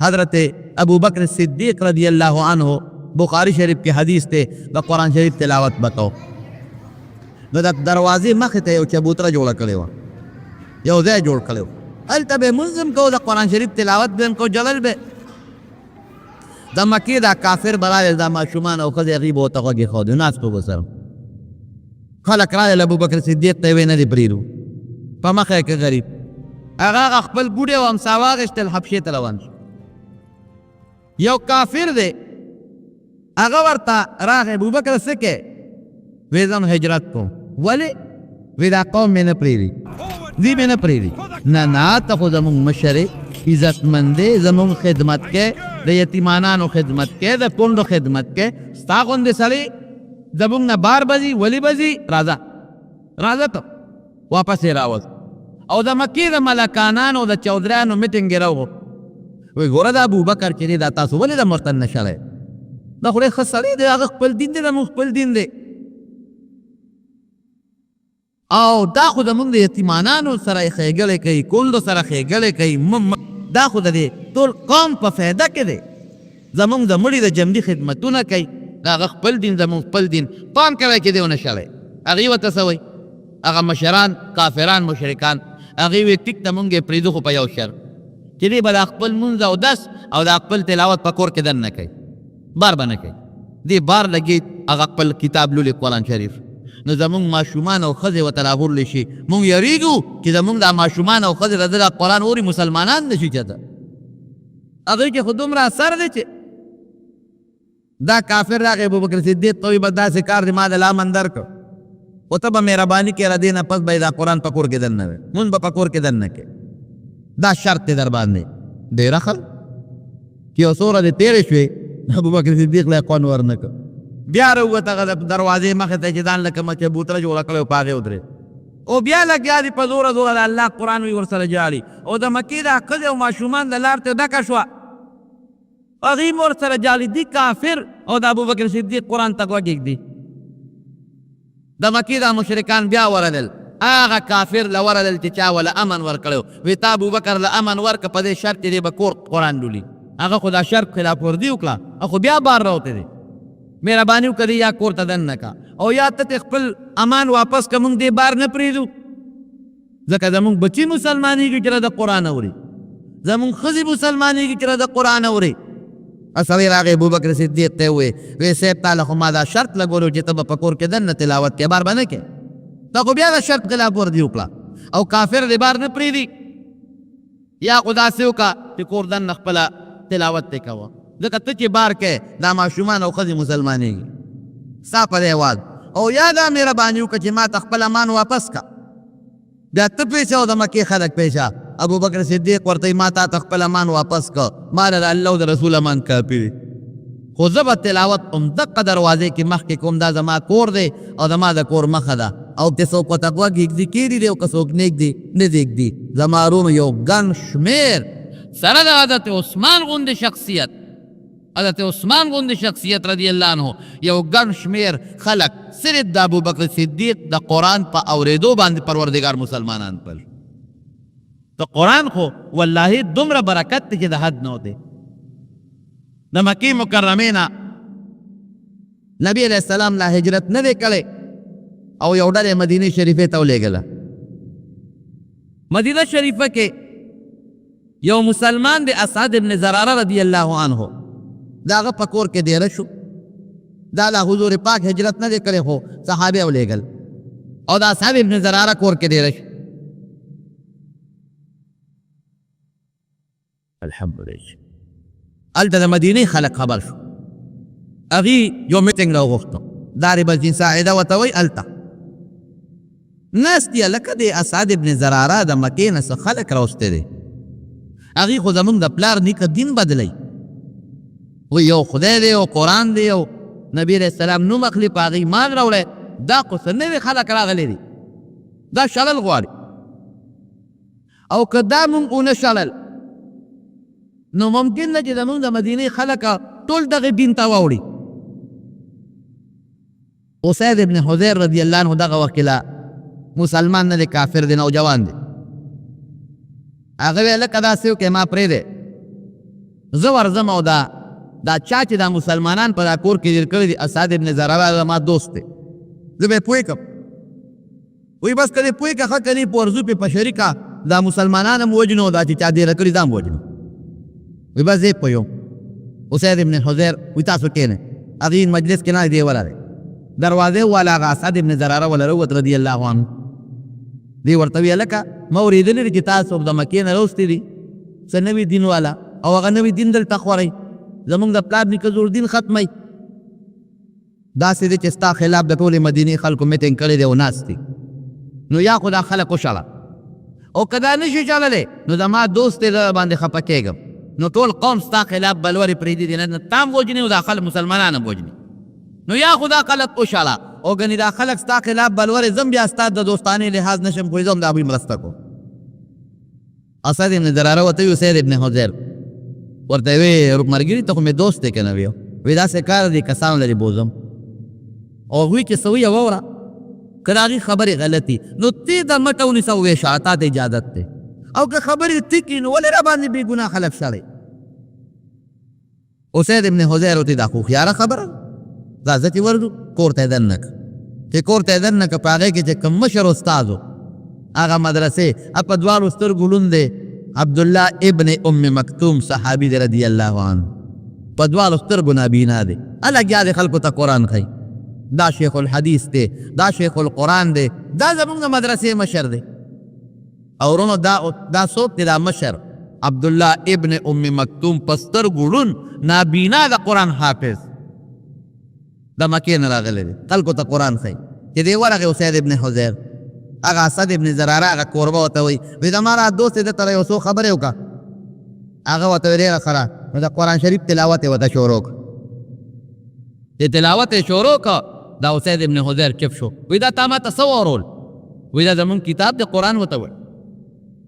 حضرت ابو بکر صدیق رضی اللہ عنہ بخاری شریف کی حدیث تے دا قرآن شریف تلاوت بکو نو دا دروازی مخ تے یو چبوتره جوړه کړی وه یو ځای جوړ کړی و هلته به منظم کو دا قرآن شریف تلاوت به هم کو جلل به د مکې دا کافر براویل دا ماشومان او ښځې هغوی به ورته غوږ ایښودی ناست به ورسره خلک راغلل ابوبکر صدیق ته یې ویې نه دې پرېږدو په مخه یې که غریب هغه خپل بوډۍ او امسا واخېستل حبشې ته روان شو یو کافر دی هغه ورته راغی ابوبکر څه کوې وی زه هجرت کوم ولې وی دا قوم مې نه پرېږدي دوی مې نه پرېږدي نه نه ته خو زمونږ مشر عزتمند دی زمونږ خدمت کې د یتیمانانو خدمت کې د کونډو خدمت کې ستا غوندې سړی زمونږ نه بار به ځي ولې به ځي راځه ته واپس یې راوځ او د مکې د ملکانانو د چودریانو میټینګ یې راوغوښت وایي ګوره دا ابوبکر چې دی دا تاسو ولې د مرتد نه شړی دا خو ډېر ښه سړی دی هغه خپل دین دی زمونږ خپل دین دی او دا خو زمونږ د یتیمانانو سره یې ښېګړې کوي کونډو سره ښېګړې کوي دا خو د دې ټول قوم په فایده کې دی زمونږ د مړي د جمدي خدمتونه کوي هغه خپل دین زمونږ خپل دین پام کوئ چې دی ونه شړی هغې ورته څه وایي هغه مشران کافران مشرکان هغې وایي ټیک ته مونږ یې پرېږدو خو په یو شرط چې دی به دا خپل مونځ او دس او دا خپل تلاوت په کور کې دننه کوي بار به نه کوي دی بار لګي هغه خپل کتاب لولي قرآن شریف نو زمونږ ماشومان او ښځې ورته راغورلی شي مونږ یریږو چې زمونږ دا ماشومان او ښځې د ده قرآن اوري مسلمانان نه شي چېرته هغوی کې خو دومره اثر دی چې دا کافر راغی ابوبکر صدیق ته وایي بس داسې کار دی ما د امن درکړ خو ته به مهرباني کې ردې نه پس به دا قرآن په کور کې دننه وی مونځ به په کور کې دننه کې دا شرط دی در باندې ډېر ښه چې یو څو ورځې تېرې شوې ابوبکر صدیق له قون ورنه کړ بیا راووت هغه دروازې مخې ته چې ځان لکه چبوتره جوړه کړې په هغې ودرېد او بیا لګیا دي په زوره زوره د الله قرآن وي ورسره جاړي او د مکې دا ښځې او ماشومان د لار ته ډکه شوه هغوی م ورسره جاړي دي کافر او د ابوبکر صدیق قرآن ته غوږ ږدي د مکې دا مشرکان بیا ورغلل هغه کافر له ورغلل چې چا وله امن ورکړی وی تا ابوبکر له امن ورکړه په دې شرط چې دی به کور قرآن لولي هغه خو دا شرط خلاف ورزي وکړه خو بیا بار راوتی دی مهرباني وکړي یا کور ته دننه کا او یا ته خپل امان واپس که مونږ دې بار نه پرېږدو ځکه زمونږ بچي مسلمانېږي چې د قرآن اوري زمونږ ښځې مسلمانېږي چې د قرآن اوري سړی راغی ابوبکر صدیق ته وویې وی صاحب تا له خو ما دا شرط لګولو چې ته به په کور کې دننه تلاوت کې بار به نه کې تا خو بیا دا شرط خلاف ورزي وکړه او کافر دې بار نه پرېږدي یا خو داسې وکړه چې کور دننه خپله تلاوت دې کوه ځکه ته چې بار کې دا ماشومان او ښځې مسلمانېږي ستا په دې هېواد او یا دا مهرباني وکړه چې ما ته خپل امان واپس کا بیا ته پیسه او د مکې خلک پیسه ابوبکر صدیق ورته ما ته خپل امان واپس که ما له د الله او د رسول امان کافي دی خو زه به تلاوت همدقه دروازې کې مخکې کوم دا زما کور دی او زما د کور مخه ده او که څوک ورته غوږ ایږدي کېږدي دی او که څوک نه ایږدي نه دې ایږدي زما روم یو ګڼ شمېر سره د حضرت عثمان غوندې شخصیت حضرت عثمان غوندې شخصیت رضی الله عنه یو ګڼ شمېر خلک صرف د ابوبکر صدیق د قرآن په اورېدو باندې پروردګار مسلمانان پل د قرآن خو والله دومره برکت دی چې د حد نه دی د مکې مکرمې نه نبی علیه السلام لا هجرت نه دی کړی او یو ډلې مدینې شریفې ته ولېږله مدینه شریفه کې یو مسلمان دی اسعد ابن زراره رضی الله عنه دا هغه په کور کې دیره شو دا له حضور پاک هجرت نه دی کړی خو صحابه ولېږل او دا اسعد ابن زراره کور کې دیره شو الحمدلله هلته د مدینې خلک خبر شو هغې یو میټینګ راوغوښتو دارې بلجین ساعده ورته وایي هلته ناست یې لکه د اسعد ابن زراره د مکې نه څه خلک راوستی دی هغې خو زمونږ د پلار نیکه دین بدلی وی یو خدای دی او قرآن دی او نبی علیه السلام نوم اخلي په هغې ایمان راوړی دا خو څه نوي خلک راغلی دي دا شړل غواړي او که دا مونږ ونه شړل نو ممکن ده چې زمونږ د مدینې خلک ټول دغه دین ته واوړي اسید ابن حضیر رضی الله عنه دغه وخت کې لا مسلمان نه دی کافر دی نوجوان دی هغه ویل لکه داسې وکړې ما پرېږدې زه ورځم او دا چا چې دا مسلمانان په دا کور کې دیر کړي دي اسعد ابن زراره زما دوست دی زه به یې پوه کړم وی بس که دې پوه کړه ښه که نه په ورځو پې په شریکه دا مسلمانان هم وجنو دا چې چا دیره کړي دا هم وجنو وی بس زه پوه یم اسید ابن حضیر وی تاسو کښېنئ هغې مجلس کې نه دی ولاړی دروازې والا هغه اسعد ابن زراره وله راووت رضي الله عنه دی ورته وی هلکه ما اورېدلي دي چې تاسو د مکې نه راوستي دي څه نوي دین والا او هغه نوي دین دلته خورئ زمونږ د پلار نیکه زوړ دین ختمی داسې دی چې ستا خلاف د ټولې مدینې خلکو میټینګ کړی دی او ناست دي نو یا خو دا خلک وشړه او که دا نشي چللی نو زما دوست دی زه باندې خفه کېږم نو ټول قوم ستا خلاف بلورې پرېږدي دي نه تا هم وجني او دا خلک مسلمانان هم وجني نو یا خو دا خلک وشړه او ګنې دا خلک ستا خلاف بلورې زم بیا ستا د دوستانې لحاظ نشم کوی زه هم د هغوی مرسته کوم اسد ابن زراره ورته وی اسید ابن حضیر ورته وی ملګري ته خو مې دوست دی که نه وی داسې کار دی کسان لري بوزم او هغوی چې څه وي واوره که د هغې خبرې غلطي نو تی د مټه ونیسه وویشه تا ته اجازت دی او که خبرې ټیکي نو ولې را باندې بې ګناه خلک شړئ اسید ابن حضیر ورته دا خو هوښیاره خبره دا زه چې ورځو کور ته یې دننه که چې کور ته یې دننه که په هغې کې چې کوم مشر استاد و هغه مدرسې په دواړو سترګو لوند دی عبدالله ابن ام مکتوم صحابي دی رضی الله عنه په دواړو سترګو نابینا دی الګیا دی خلکو ته قرآن ښایي دا شیخ الحدیث دی دا شیخ القرآن دی دا زمونږ د مدرسې مشر دی او ورونو دا څوک دی دا مشر عبدالله ابن ام مکتوم په سترګو ړوند نابینا د قرآن حافظ د مکې نه راغلی دی خلکو ته قرآن ښایي چې دی ورغې اسید ابن حضیر هغه اسد ابن زراره هغه کوربه ورته وایي وی زما را دوست دی دته یو څو خبرې وکړه هغه ورته وی ډېره ښه نو د قرآن شریف تلاوت یې ورته شروع کړه چې تلاوت یې شروع کړه دا اسید ابن حضیر چپ شو وی دا تا ما ته څه وورول وی دا زمونږ کتاب دی قرآن ورته وایي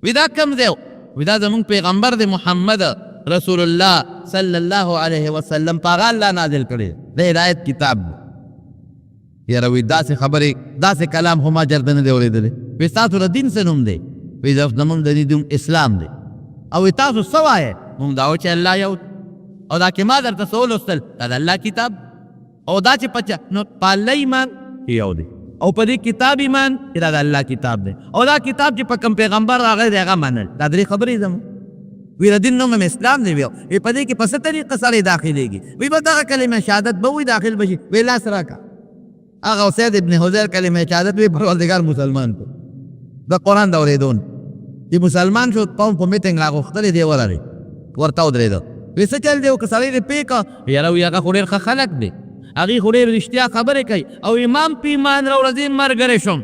وی دا کم دی وی دا زمونږ پیغمبر دی محمد رسول الله صلی الله علیه وسلم په هغه الله نازل کړی د هدایت کتاب دی یاره وی داسې خبرې داسې کلام خو ما جرده نه دی اورېدلی وی ستاسو د دین څه نوم دی وی زمونږ د دین نوم اسلام دی او وی تاسو څه وایې مونږ دا و چې الله یو او دا چې ما درته څه ولوستل دا د الله کتاب او دا چې پچه نو په الله ایمان یو دی او په دې کتاب ایمان چې دا د الله کتاب دی او دا کتاب چې په کوم پیغمبر راغلی دی هغه منل دا درې خبرې زموږ وی د دین نوم اسلام دی وی په دې کې په څه طریقه سړی داخلېږي وی به دغه کلمه شهادت به وی داخل بشي وی لاس راکړه هغه اسید ابن حضیر کلمه شهادت وی پروردګار مسلمان کو د قرآن د اورېدون چې مسلمان شو قوم په میټینګ راغوښتلی دی ورغی ورته ودرېده وی څه چل دی او که سړی دې پوه کړه یاره وی هغه خو ډېر ښه خلک دی هغې خو ډېر رښتیا خبرې کوي او امام په ایمان راوړه ملګری شم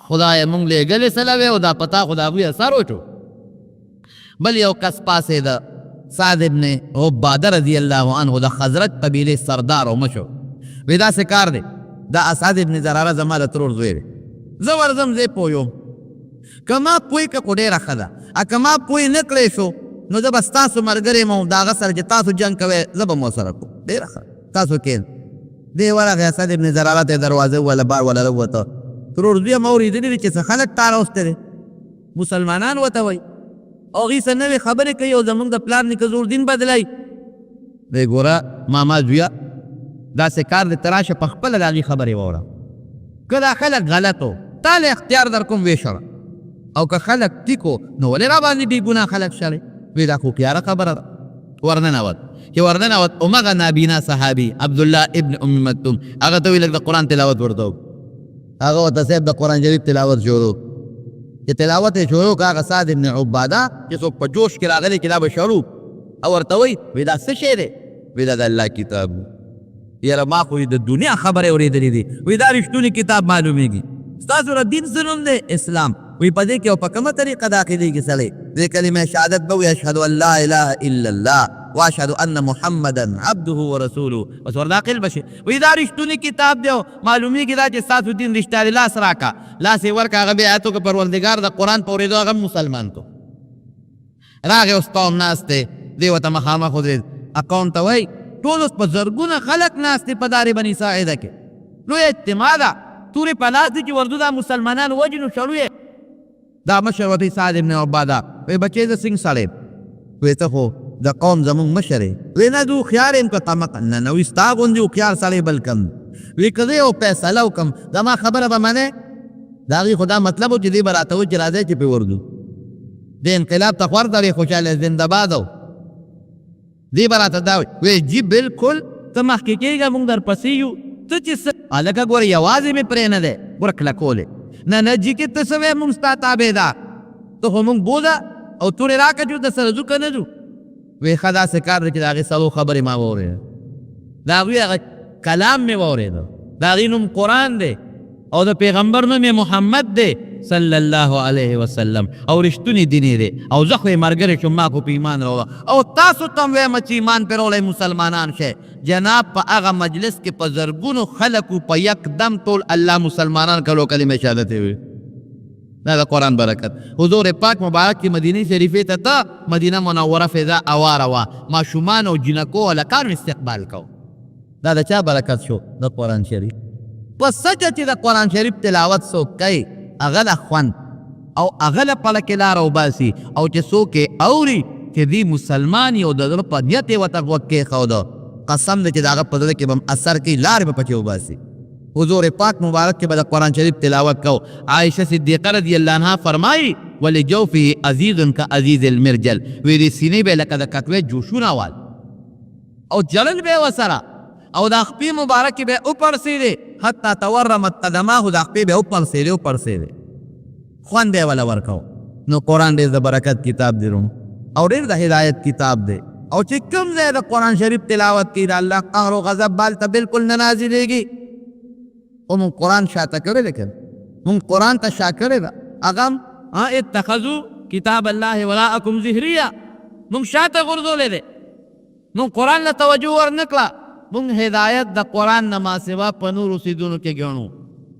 خدایه مونږ لېږلې سله وې او دا پتا خو د هغوی اثر وشو بل یو کس پاسېده سعد ابن عباده رضی الله عنه د خزرج قبیلې سردار او مشر وی داسې کار دی دا اسعد ابن زراره زما د ترور زوی دی زه ورځم زه پوه یم که ما پوه کړه خو ډېره ښه ده که ما پوه نه کړی شو نو زه به ستاسو ملګری یم او د هغه سره چې تاسو جنګ کوئ زه به مو سره کوم ډېره ښه تاسو کښېن دی ورغې اسد ابن زراره ته یې دروازه ووهله بار وله راووته ترور زوی هم اورېدلي دي چې څه خلک تا راوستی دی مسلمانان ورته وایي او هغې څه نوې خبرې کوي او زموږ د پلار نیکه زوړ دین بدلوي دی ګوره ماما زویه داسې کار دی ته راشه په خپله د هغې خبرې واوره که دا خلک غلط و تا له اختیار در کوم ویې شړه او که خلک ټیک و نو ولې را باندې بې ګناه خلک شړې وی دا خو هوښیاره خبره ده ورننوت چې ورننوت همغه نابینا صحابي عبدالله ابن ام مکتوم هغه ته وی لږ د قرآن تلاوت ورته وکړو هغه ورته صاحب د قرآن شریف تلاوت شروع چې تلاوت یې شروع کړه هغه سعد ابن عباده چې څوک په جوش کې راغلی چې دا به شروع او ورته وی دا څه شی دی وی دا د الله کتاب یاره ما خو د دنیا خبرې اورېدلې دي وی دا رښتونی کتاب معلومیږي ستاسو د دین څه نوم دی اسلام وی په دې کې او په کومه طریقه داخلېږي سړی دې کلمه شهادت به وي اشهد ان لا اله الا الله واشهد ان محمدا عبده ورسوله بس ور داخل بشي وی دا رښتونی کتاب دی معلومیږي دا چې ستاسو دین رښتیا دی لاس راکړه لاس یې ورکړه هغه بیا آیاتو کې پروردګار د قرآن په اورېدو هغه مسلمان کو راغې اوس قوم ناست دی دې ورته مخامخ ودرېد قوم ته وایي ټول اوس په زرګونه خلک ناست دي په دارې بني ساعده کې لوی اجتماع ده تورې په لاس دي چې ورځو دا مسلمانان وجنو شړو دا مشر ورته سعد ابن عباده وی بچې زه څنګه سړی وی ته خو د قوم زمونږ مشر یې وی نه دو خیار یم که قمق نه نه وي ستا غوندې هوښیار سړی بل کم وی که زه یو فیصله وکړم زما خبره به منې د هغې خو دا مطلب و چې دوی به راته وایي چې راځئ چې پرې ورځو د انقلاب ته خور ډېر خوشحاله زنده باد و دوی به راته دا وایي جي بلکل ته مخکې کېږه موږ درپسې یو ته چې څه هلکه ګوره یوازې مې پرې نه دی ګوره کلکولې نه نه جي کې ته څه وایې موږ ستا تابعدار ته خو موږ بوځه او تورې راکړه چې درسره ځو که نه ځو وایي ښه داسې کار دی چې د هغې څلور خبرې ما واورېده د هغوی هغه کلام مې واورېده د هغې نوم قرآن دی او د پیغمبر نوم محمد دی صلی الله علیه وسلم او رښتونی دین دی او زه خو یې ملګری شوم ما خو په ایمان راوړه او تاسو ته هم وایم چې ایمان پرې راوړئ مسلمانان شئ جناب په هغه مجلس کې په زرګونو خلکو په یک دم ټول الله مسلمانان کلو کلمه شهادت وي دا د قرآن برکت حضور پاک مبارک کی مدینه شریفه ته مدینه منوره فضا اواره وه ماشومان او جنکو هلکانو استقبال کو دا د چا برکت شو د قرآن شریف په سچه چې د قرآن شریف تلاوت څوک کوي هغه د خوند او هغه له پله کې لاره وباسي او چې څوک یې اوري چې دی مسلمان یو د زړه په نیت یې ورته غوږ کېښوده قسم دی چې د هغه په زړه کې به هم اثر کوي لارې به پکې وباسي حضور پاک مبارک کې به د قرآن شریف تلاوت کو عائشہ صدیقه رضی الله عنها فرمایي ولجوفه عزیز کعزیز المرجل وی دې سینې به لکه د کټوې جوشونه وال او جلل به ورسره او د خپې مبارکې به وپړسېدې حتی تورمت قدماه د خپې به وپړسېدې خوند به یې وله ورکو نو قرآن ډېر د برکت کتاب دی روم او ډېر د هدایت کتاب دی او چې کوم ځای د قرآن شریف تلاوت کوي د الله قهر و غضب بالته بالکل نه نازلېږي او مونږ قرآن شاته کړی دی که مونږ قرآن ته شا کړی ده هغه هم اتخذو کتاب الله وراءکم ظهریا مونږ شاته غورځولی دی مونږ قرآن له توجه ورنکړه مونږ هدایت د قرآن نه ما سوا په نورو څیزونو کې ګڼو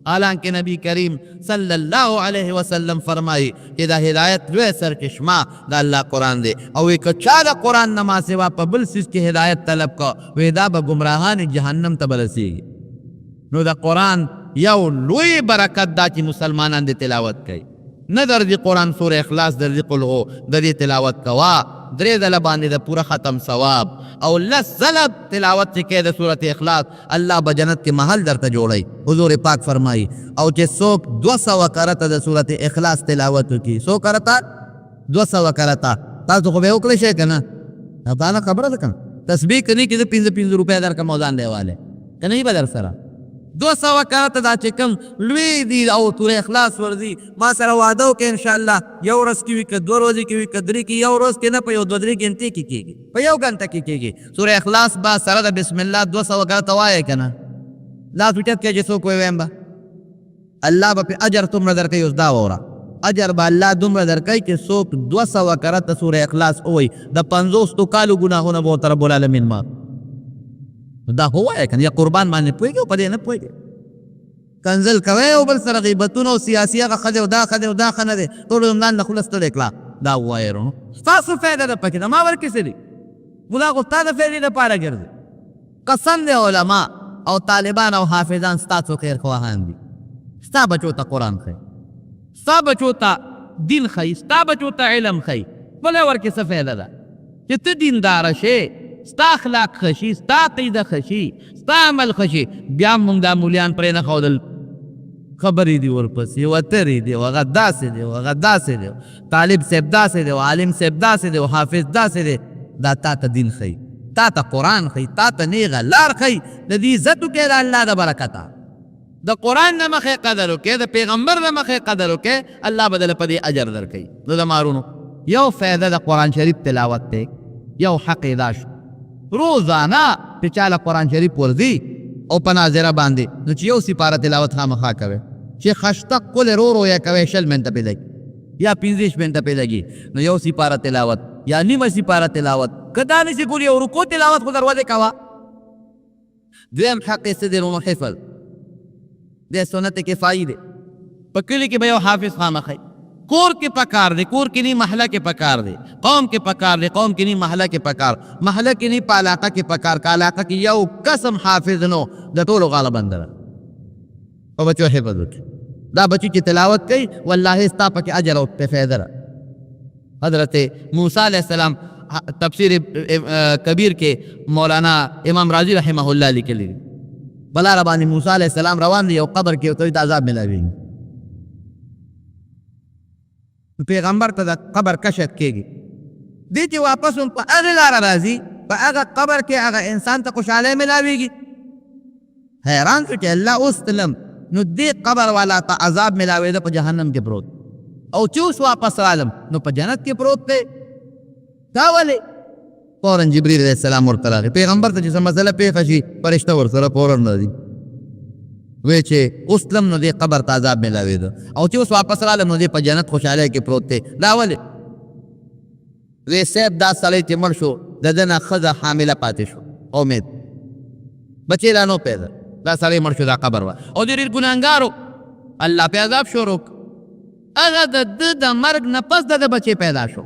حالانکه نبی کریم صلی الله علیه وسلم فرمایي چې د هدایت لوی سرچشمه د الله قرآن دی او وی که چا د قرآن نه ما سوا په بل څیز کې هدایت طلب کو وی دا به ګمراهان جهنم ته به رسېږي نو د قرآن یو لوی برکت دا چې مسلمانان د تلاوت کوي نه در دې قرآن سوره اخلاص در دې قل هو د دې تلاوت کوا درې ځله باندې د پوره ختم ثواب او لس ځله تلاوت چې کوي د سورت اخلاص الله به جنت کې محل درته جوړوي حضور پاک فرمایي او چې څوک 200 کرته د سورت اخلاص تلاوت وکړي 100 کرته 200 کرته تاسو خو به وکړئ شئ که نه دا نه خبره ده که نه تسبیح کنی کې زه 55 روپۍ درکړم او ځان دی والی که نه یې به در سره 200 کرته دا چې کوم لوی دي او سوره اخلاص ورځي ما سره واده وکړه انشاءالله یو ورځ کې وي که 2 ورځې کې وي که 3 کې یو ورځ کې نه په یو 2-3 ګنټې کې کېږي په یو ګنټه کې کېږي سوره اخلاص به سره د بسم الله 200 کرته وایې که نه لاس اوچت کړه چې څوک ویم به الله به پې اجر څومره درکوي اوس دا واوره اجر به الله دومره درکوي چې څوک 200 کرته سوره اخلاص ووایي د 50 کالو ګناهونه به ورته رب العالمین معاف دا خو وایه که نه یا قربان باندې پوهېږي او په دې نه پوهېږي کنځل کوئ او بل سره غیبتونه او سیاسي هغه ښه دی او دا ښه دی او دا ښه نه دی ټول عمران له خوله ستړی کړه دا ووایه ورونو ستاسو فایده ده پکې زما ورکې څه دي خو دا خو ستا د فایدې دپاره ګرځي قسم دی علما او طالبان او حافظان ستاسو خیرخواهان دي ستا بچو ته قرآن ښایي ستا بچو ته دین ښایي ستا بچو ته علم ښایي بله ورکې څه فایده ده چې ته دینداره شې ستا اخلاق خشي ستا عقیده خشي ستا عمل خشي بیا موږ دا مولیان پرې نه ښودل خبرې دي ورپسې وترې دي هغه داسې دی هغه داسې دی طالب صاحب داسې دی عالم صاحب داسې دی حافظ داسې دی دا تا ته دین ښایي تا ته قرآن ښایي تا ته نیغه لار ښایي د دې عزت وکړې د الله د برکته د قرآن نه مخې قدر وکړې د پیغمبر نه مخې قدر وکړې الله به دله په دې اجر درکوي نو د مارونو یو فایده د قرآن شریف تلاوت دی یو حق یې دا شو روزانه چې چاله قرآن شریف ورځي او په ناظره باندې نو چې یو سپاره تلاوت خامخا کوي چې خشتق کل رو رو یا کوي 60 منټه پې لګي یا 15 منټه پې لګي نو یو سپاره تلاوت یا نیمه سپاره تلاوت که دا نشي کولی یو رکوع تلاوت خو دروازې کوه دویم حق یې څه دی نو حفظ د سنت کفایي دی په کلي کې به یو حافظ خامخا کور کې پکار دی کور کې نه محله کې پکار دی قوم کې پکار دی قوم کې نه محله کې پکار محله کې نه په علاقه کې پکار کا علاقه کې یو قسم حافظ نو د ټولو غالبا در او بچو حفظ وکړي دا بچی چې تلاوت کوي والله ستا پکې اجر او فایده ده حضرت موسی علیہ السلام تفسیر کبیر کې مولانا امام رازی رحمه الله لیکلی بلا ربانی موسی علیہ السلام روان دی او قبر کې او ته عذاب ملاوي پیغمبر ته د قبر کشف کېږي دی چې واپس هم په هغه لاره راځي په هغه قبر کې هغه انسان ته خوشحالۍ ملاویږي حیران شو چې الله اوس تلم نو دې قبر والا ته عذاب ملاوېده په جهنم کې پروت او چې اوس واپس رالم نو په جنت کې پروت دی دا ولې فوراً جبریل علیه السلام ورته راغی پیغمبر ته چې څه مسله پیښه شي فرشته ورسره فوراً راځي وی چې اوس تلم نو دې قبر ته عذاب ملاوېده او چې اوس واپس رالم نو دې په جنت خوشحالۍ کې پروت دی دا ولې وی صاحب دا سړی چې مړ شو د ده نه ښځه حامله پاتې شو امید بچی لا نو پیدا دا سړی مړ شو دا قبر وا او ډېر ګناهګارو الله پې عذاب شروع هغه د ده د مرګ نه پس د ده بچی پیدا شو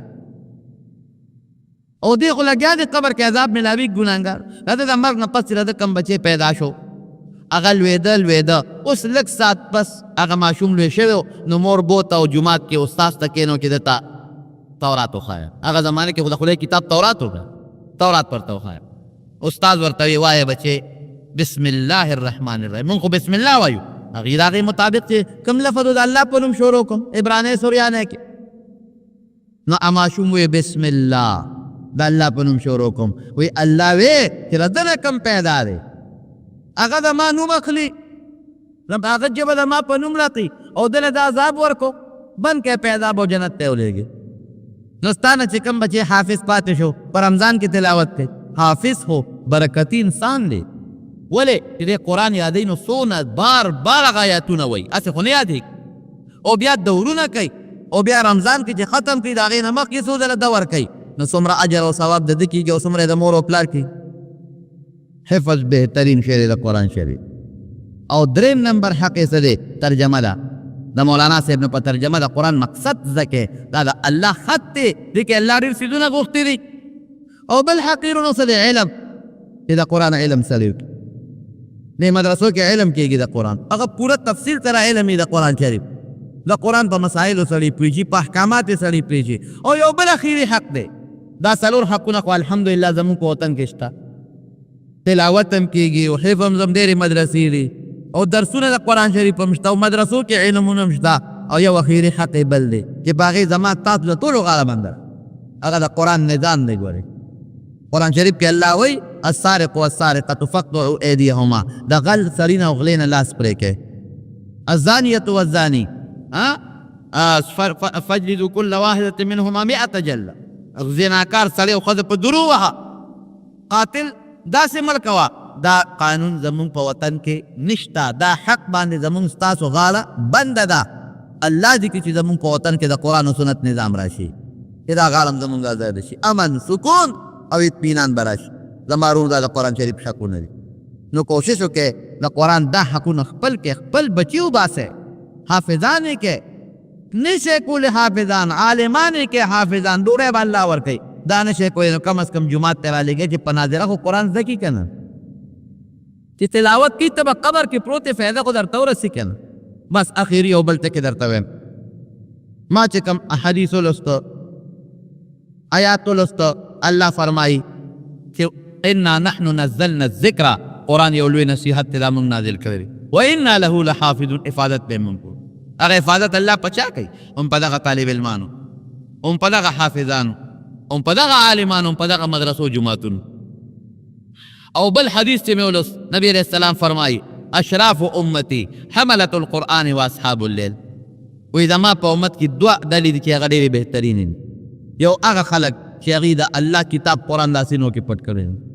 او دې خو لګیا دی قبر کې عذاب ملاوي ګناهګار د ده د مرګ نه پس چې د ده کوم بچی پیدا شو هغه لوېده اوس لږ ساعت پس هغه ماشوم لوی شوی نو مور بوته او جومات کې استاذ ته کېنو چې ده ته تورات وښایه هغه زمانه کې خو د خدای کتاب تورات وکړه تورات ورته وښایه استاذ ورته وی وایه بچې بسم الله الرحمن الرحیم مونږ خو بسم الله وایو هغې د هغې مطابق چې کوم لفظ د الله په نوم شروع کوم عبرانی سریانه کې نو ماشوم وی بسم الله د الله په نوم شروع کوم وی الله وی چې د ده نه کوم پیدا دی هغه د ما نوم اخلي هغه ژبه د ما په نوم راقي او دله د عذاب ورکو بند کې پیدا به جنت ته ولېږي نو ستا نه چې کوم بچی حافظ پاتې شو په رمضان کې تلاوت کوي حافظ هو برکتي انسان دی ولې چې دې قرآن یادوي نو څونه بار بار هغه آیاتونه وایي هسې خو نه یادېږي او بیا دورونه کوي او بیا رمضان کې چې ختم کړي د هغې نه مخکې څو ځله دور کوي نو څومره اجر او ثواب د ده کېږي او څومره د مور او پلار کېږي حفظ بهترین شعر د قرآن شریف او دریم نمبر حق یې څه دی ترجمه ده د مولانا صاحب نه په ترجمه د قرآن مقصد زکې دا د الله خط دی دې کې الله ډېر څیزونه غوښتي دي او بل حقیرو نو څه دی علم چې د قرآن علم سړی وکړي دې مدرسو کې علم کېږي د قرآن هغه پوره تفصیل سره علم د قرآن شریف د قرآن په مسایلو سړی پوهېږي په احکامات یې سړی پوهېږي او یو بل اخیري حق دی دا څلور حقونه خو الحمدلله زموږ په وطن کې شته تلاوت هم کېږي او حفظ هم ډېرې مدرسې دي او درسونه د قرآن شریف هم شته او مدرسو کې علمونه هم شته او یو اخیري حق یې بل دی چې په هغې زما تاسو د ټولو غاړه بنده هغه د قرآن نظام دی ګورئ قرآن شریف کې الله وایي السارق والسارقة فاقطعوا أيديهما د غل سړي نه او غلې نه لاس پرې کړئ الزانية والزاني فاجلدوا كل واحدة منهما 100 جلدة زناکار سړی او ښځه په درو وهه قاتل داسې مړ کوه دا قانون زمونږ په وطن کې نشته دا حق باندې زمونږ ستاسو غاړه بنده ده الله دې کړي چې زمونږ په وطن کې د قرآن او سنت نظام راشي چې دا غاړه هم زمونږ ازاده شي امن سکون او اطمینان به راشي زما ورور دا د قرآن شریف حقونه دي نو کوشش وکړئ د قرآن دا حقونه خپل کې خپل بچي وباسئ حافظان یې کې نشئ کولی حافظان عالمان یې کې حافظان ډوډۍ به الله ورکوي دا نشئ کولی نو کم از کم جماعت ته رالېږئ چې په ناظره خو قرآن زده کي که نه چې تلاوت کوي ته به قبر کې پروت یې فایده خو درته ورسي که نه بس اخري یو بل ټکي درته وایم ما چې کوم احادیث ولسته آیات ولسته الله فرمایي چې انا نحن نزلنا الذکر قرآن یو لوی نصیحت ته دا موږ نازل کړی و انا له لحافظون حفاظت به موږ کوو هغه حفاظت الله په چا کوي هم په دغه طالب علمانو هم په دغه حافظانو هم په دغه عالمانو هم په دغه مدرسو جماعتونو او بل حدیث چې مې ولوست نبی علیہ السلام فرمایي اشراف امتی حملة القرآن و اصحاب الليل وی زما په امت کې دوه ډلې دي چې هغه ډېرې بهترین دي یو هغه خلک چې هغوی د الله کتاب قرآن داسینو کې پټ کړی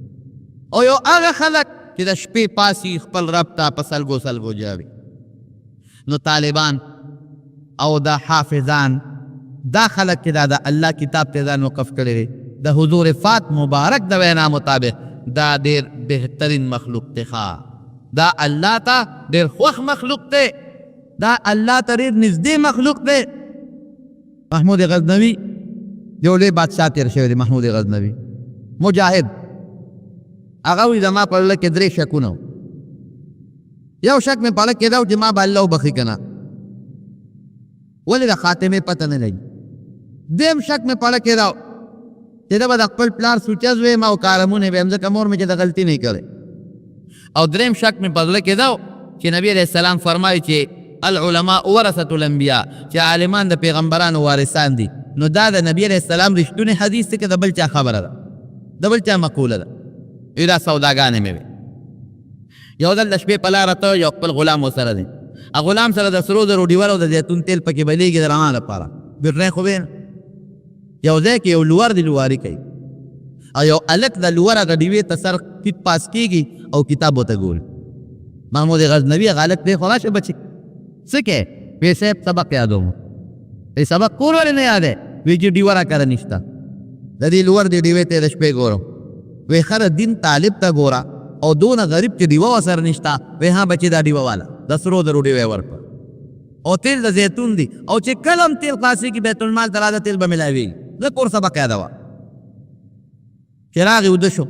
او یو هغه خلک چې د شپې پاسي خپل رب ته په سلګو سلګو جاوي نو طالبان او دا حافظان دا خلک چې دا د الله کتاب ته ځان وقف کړی دی د حضور فات مبارک د وینا مطابق دا ډېر بهترین مخلوق دی دا الله ته ډېر خوښ مخلوق دی دا الله ته ډېر نږدې مخلوق دی محمود غزنوي یو لوی بادشاه تېر شوی دی محمود غزنوي مجاهد هغه وایي زما په زړه کې 3 شکونه یو شک مې په زړه کې دا و چې ما به الله وبخي که نه ولې د خاتمې پته نه لګي دویم شک مې په زړه کې دا و چې دا به د خپل پلار سوچه زوی ما او کارمونه به هم ځکه مور مې چې د غلطي نه کړی. او دریم شک مې په زړه کې دا چې نبی علیہ السلام فرمایي چې العلماء ورثة الانبیاء، چې عالمان د پیغمبرانو وارثان دي. نو دا د نبی علیہ السلام رښتونی حدیث دی که د بل چا خبره ده، د بل چا مقوله ده؟ دا سوداګانې مې وې. یو ځل د شپې په لاره ته یو خپل غلام ورسره دی، غلام سره د سرو زرو ډیوه او د زیتون تیل پکې بلیږي د رڼا لپاره. بیرنی خو به یو ځای کې یو لور دی لواري کوي، او یو هلک د لور هغه ډیوې ته سر ټیټ پاس کېږي او کتاب ورته ګوري. محمود غزنوي هغه هلک دی خو راشه بچې څه کوې؟ وی صاحب سبق یادوم. وی سبق کور ولې نه یادی؟ وی چې ډیوه راکره نشته، د دې لور دې ډیوې ته د شپې ګورم. وی خره دین طالب ته ګوره او دونه غریب چې ډیوه ورسره نشته. وی ها بچې دا ډیوه والا د سرو زرو ډیوې ورکړه، او تیل د زیتون دی، او چې کله هم تیل خلاصېږي بیت المال ته راځه تیل به ملاویږي. زه کور سبق یادوه. چې راغی وده شو،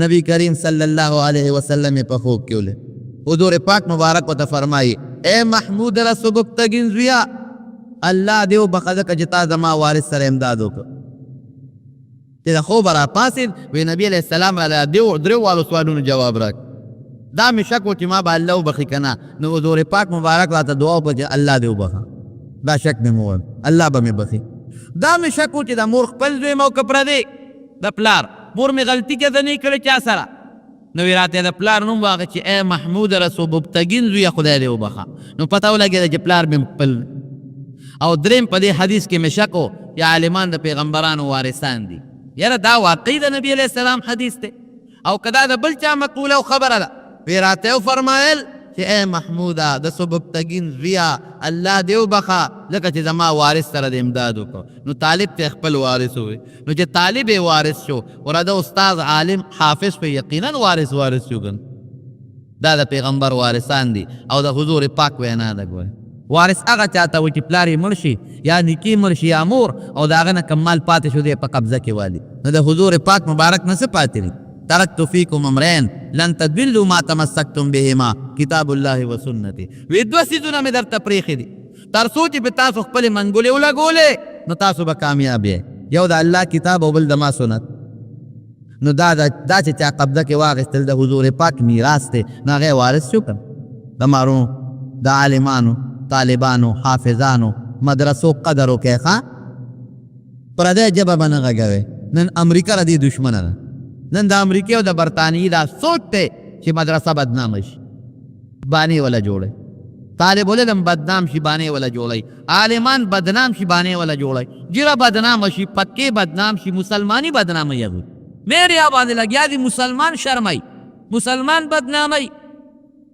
نبی کریم صلی الله علیه وسلم یې په خوب کې ولید. حضور پاک مبارک ورته فرمایي اے محمود را سبکتګین زویا، الله دې وبخښه ځکه چې تا زما وارث سره امداد وکړ. چې د خوبه راپاڅېد، وی نبي علیه السلام راله درې والو سوالونو جواب راکړ. دا مې شک و چې ما به الله وبخښي که نه. نو حضور پاک مبارک راته دعا وکړه چې الله دې وبخښه. دا شک مې مو الله به مې بخښي. دا مې شک و چې د مور خپل زوی مو که پردی د پلار مور مې غلطي که ده نه کړې چا سره، نو وی راته د پلار نوم واغه چې اے محمود رسول مبتګین زویه خدای دې وبخښه. نو پته ولګېده چې پلار مې خپل. او دریم په دې حدیث کې مې شک و چې عالمان د پیغمبرانو وارثان دي. یاره دا واقعي د نبی علیہ السلام حدیث دی او که دا د بل چا مقوله او خبره ده؟ وی راته وفرمایل چې اے محموده د سبکتګین زویه الله دې وبخښه ځکه چې زما وارث سره د امداد وکړو. نو طالب ته خپل وارث ووی. نو چې طالب یې وارث شو ورده استاد عالم حافظ په یقینا وارث شو ګن. دا د پیغمبر وارثان دي او د حضور پاک وینا ده. ګوره وارث هغه چاته وي چې پلار یې مړ شي یا نیکي مړ شي یا مور او د هغه نه کم مال پاتې شو دی په قبضه کې والي. نو د حضور پاک مبارک نه څه پاتې دي؟ ترکت فیکم امرین لن تضلوا ما تمسکتم بهما کتاب الله و سنتي. وی دوه څیزونه مې درته پرېښي دي تر څو چې په تاسو خپلې منګولې ولګولې نو تاسو به کامیاب یې. یو د الله کتاب او بل د ما سنت. نو دا چې چا قبضه کې واخیستل د حضور پاک میراث دی، نو هغه وارث شو که د مارو د عالمانو طالبانو حافظانو مدرسو قدر وکړئ. ښه پردی ژبه به نه غږوئ. نن امریکا د دې دشمنه ده. نن د امریکې او د برطانیې دا سوچ دی چې مدرسه بدنامه شي، بانې وله جوړئ. طالب العلم بدنام شي، بانې وله جوړئ. عالمان بدنام شي، بانې وله جوړئ. ژیره بدنامه شي، پتکې بدنام شي، مسلمانی بدنامه یغوي. میریا باندې لګیا دي مسلمان شرمئ، مسلمان بدنامئ.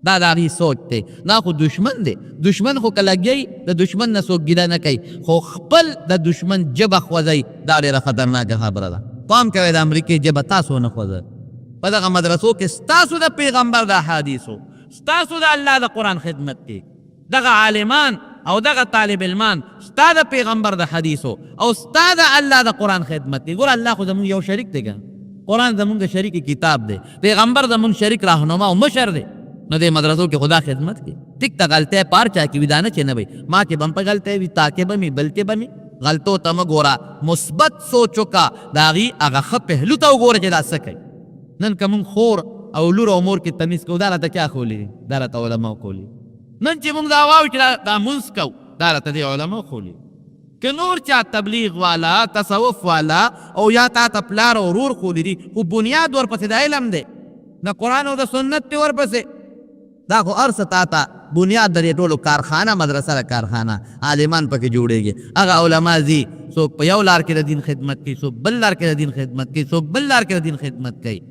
دا د هغې سوچ دی. دا خو دشمن دی. دشمن خو که لګیئ د دشمن نه څوک ګیله نه کوي، خو خپل د دشمن ژبه خوځئ دا ډېره خطرناکه خبره ده. پام کوئ د امریکې ژبه تاسو ونه خوځئ. په دغه مدرسو کې ستاسو د پیغمبر د احادیثو، ستاسو د الله د قرآن خدمت کې دغه عالمان او دغه طالب علمان ستا د پیغمبر د حدیثو او ستا د الله د قرآن خدمت کې. ګوره الله خو زمونږ یو شریک دی که قرآن زمونږ شریک کتاب دی، پیغمبر زمونږ شریک راهنما او مشر دی. نو دې مدرسو کې خدا خدمت کې ټیک ته غلطی پار چا کې وي دا نه چې نه وي ما کې به هم په غلطی وي، تا کې به مې بل کې به مې. غلطو ته مه ګوره، مثبت سوچ وکړه، د هغې هغه ښه پهلو ته وګوره چې دا څه کوي. نن که مونږ خور او لور او مور کې تمیز کوو دا راته چا ښوولي دي؟ دا راته علماو ښوولي. نن چې مونږ دا وایو چې دا مونځ کوو دا راته دې علماو ښوولي. که نور چا تبلیغ والا تصوف والا او یا تا ته پلار او ورور ښوولي دي، خو بنیاد ورپسې د علم دی، د قرآن او د سنت دی ورپسې. دا خو هر څه تا ته بنیاد د دې ټولو کارخانه مدرسه ده، کارخانه عالمان پکې جوړېږي. هغه علما ځي، څوک په یو لار کې د دین خدمت کوي، څوک بل لار کې د دین خدمت کوي، څوک بل لار کې د دین خدمت کوي.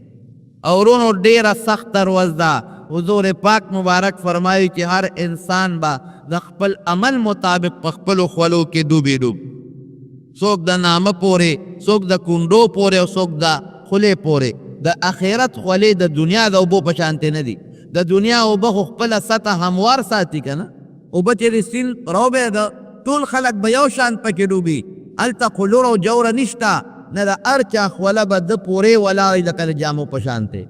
او ورونو ډېره سخته ورځ ده. حضور پاک مبارک فرمایي چې هر انسان به د خپل عمل مطابق په خپلو خولو کې ډوبې ډوب، څوک د نامه پورې، څوک د کونډو پورې او څوک د خولې پورې. د آخرت خولې د دنیا د اوبو په شانتې نه دي. د دنیا اوبه خو خپله سطح هموار ساتي که نه. اوبه چې د سیند راوبې د ټول خلک به یو شان پکې ډوبي. هلته خو لور او جوره نشته، نه د هر چا خوله به ده پورې ولاړئ لکه د جامو په شانتې.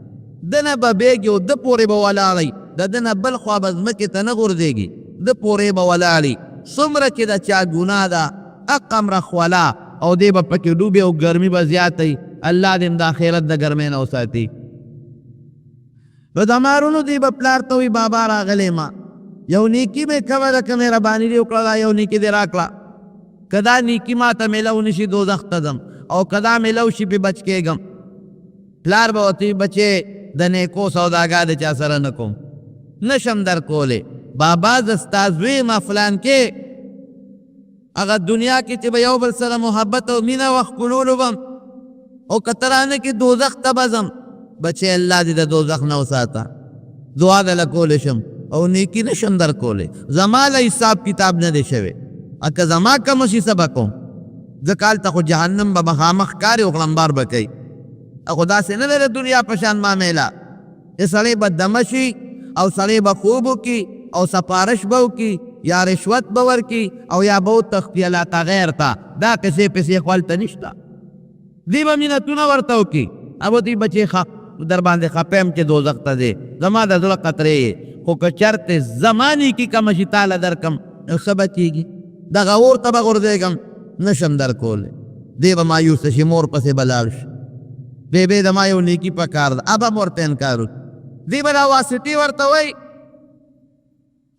ده نه به بیږي او ده پورې به ولاړئ، د ده نه بل خوا به ځمکې ته نه غورځېږي، ده پورې به ولاړئ. څومره چې د چا ګناه ده هغومره خوله او دی به پکې ډوبې او ګرمي به زیاتی. الله دې د آخرت د ګرمۍ نه وساتي. نو د مارونو دی به پلار ته وي بابا راغلی ما یو نیکي مې کوله که مهرباني دې وکړه یو نیکي دې راکړه. که دا نیکي ما ته میلو نشي دوزخ ته ځم او که دا میلو شي پې بچ کېږم. پلار به ورته وي بچې د نیکو سوداګاه د چا سره نه کوم نشم در کولی. بابا ز ستا زوی یم فلان کې هغه دنیا کې چې به یو بل سره محبت او مینه وخت کولولو بم او که ترانه کې دوزخ ته به ځم. بچې الله دې د دوزخ نه وساته. دعا دله کولی شم او نیکی نشم در کولی. زما له حساب کتاب نه دی شوی. که زما کم شي څه به کوم. ځکه هلته خو جهنم به مخامخ کاري او غلمبار به کوي. خو داسې نه دی د دنیا په شان معامله. سړی به دمه شي او سړی به خوب وکړي او سپارش به وکړي یا رشوت به ورکړي او یا به وتښتي الله ته غیر ته. دا قصې پسې خو هلته نشته. دی به مینتونه ورته وکړي او به دوی بچې در باندې خفه یم چې دوزخ ته ځې زما د زړه قطرې یې. خو که چرتې زما نیکي کمه شي تاله درکړم نو څه بچېږي. دغه اور ته به غورځېږم نشم در کولی. دی به مایوسه شي مور پسې به لاړ شي. بېبې د ما یو نیکي په کار ده اب هم ورته انکار وکړي. دی به دا واسطې ورته وایي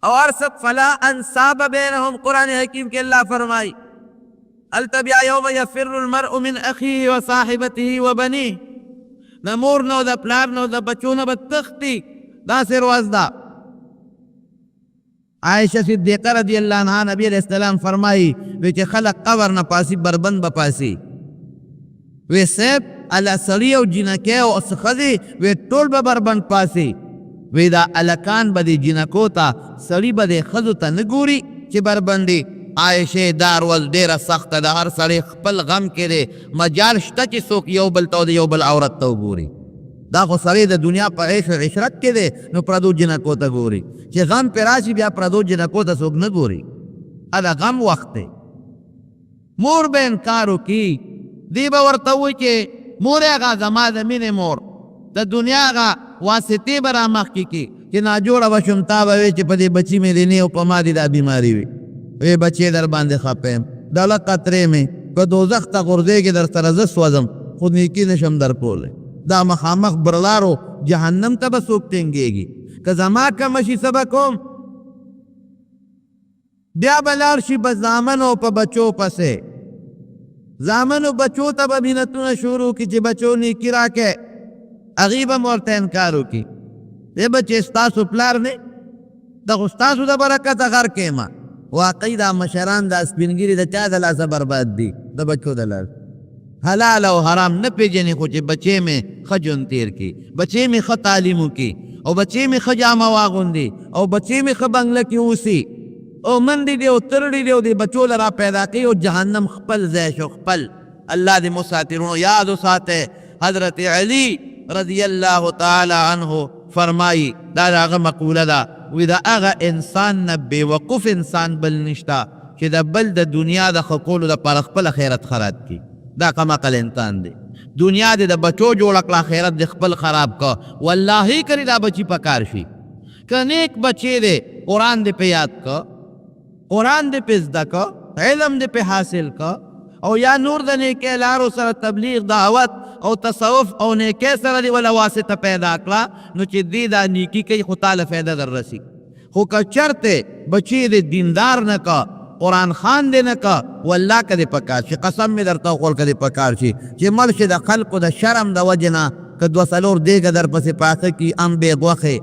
او ارسب فلا انصاب بینهم. قرآن حکیم کې الله فرمایي هلته بیا یوم یفر المرء من اخیه و صاحبته و بنیه. د مور نه او د پلار نه او د بچو نه به تښتي. داسې ورځ ده. عائشہ صدیقه رضی اللہ عنہ نبی علیہ السلام فرمائی وی چې خلق قبر نه پاسی بربند به پاسی. وی صاحب الا سړي او جنکې او ښځې وی ټول به بربند پاسی. وی دا الکان به د جنکو ته سړي به د ښځو ته نه ګوري چې بربندي. عائشې دا ورځ ډېره سخته ده. هر سړی خپل غم کې دی. مجال شته چې څوک یو بل ته د یو بل عورت ته وګوري. دا خو سړی د دنیا په عیش و عشرت کې دی نو پردو جنکو ته ګوري. چې غم پې راشي بیا پردو جنکو ته څوک نه ګوري. دا غم وخت دی. مور به انکار وکړي. دی به ورته وایي چې مور هغه زما د مینې مور د دنیا هغه واسطې به را مخکې کړي چې ناجوړه به شم تا به وایي چې په دې بچي مې دی نه او په ما دې دا بیماري وي. وی بچې در باندې خفه یم ډله قطرې مې که دوزخ ته غورځېږي در سره زه سوځم خو نیکي نشم در کولی. دا مخامخ برلارو جهنم ته به څوک ټینګېږي. که زما کمه شي څه به کوم. بیا به لاړ شي په زامنو په بچو پسې. زامنو بچو ته به مینتونه شروع کړي چې بچو نیکي راکې. هغې به م ورته انکار وکړي. دی بچې ستاسو پلار نه دغه ستاسو د برکته غر کېمه. واقعي دا مشران دا سپینګیري د چا د لاسه برباد دي د بچو د لاسه. حلال او حرام نه پیژني خو چې بچې مې ښه ژوند تېر کړي بچې مې ښه تعلیم وکړي او بچې مې ښه جامه واغوندي او بچې مې ښه بنګله کې اوسي او منډې دي او ترړې دي او د بچو له را پیدا کوي او جهنم خپل ځای شو خپل. الله دې مساترونو یاد وساته. حضرت علی رضی الله تعالی عنه فرمائی دا هغه مقوله ده وی دا هغه انسان نه بېوقوف انسان بل نشته چې د بل د دنیا د ښه کولو دپاره خپله خیرت خراب کړي. دا کم عقل انسان دی. دنیا دې د بچو جوړه کړه خیرت دې خپل خراب کړه. والله کړي دا بچي په کار شي. که نیک بچی دی قرآن دې په یاد کړه قرآن دې په زده کړه علم دې په حاصل کړه او یا نور د نیکۍ لارو سره تبلیغ دعوت او تصوف او نیکۍ سره دې وله واسطه پیدا کړه نو چې دې دا نیکي کوي خو تاله فایده در رسي. خو که چرته بچی دې دیندار نه کړه قرآن خان دې نه کړه والله که دې په کار شي. قسم مې درته وخور که دې په کار شي چې مړ شي د خلکو د شرم د وجې نه که دوه څلور دیګه در پسې پاخه کړي ام بې غوښې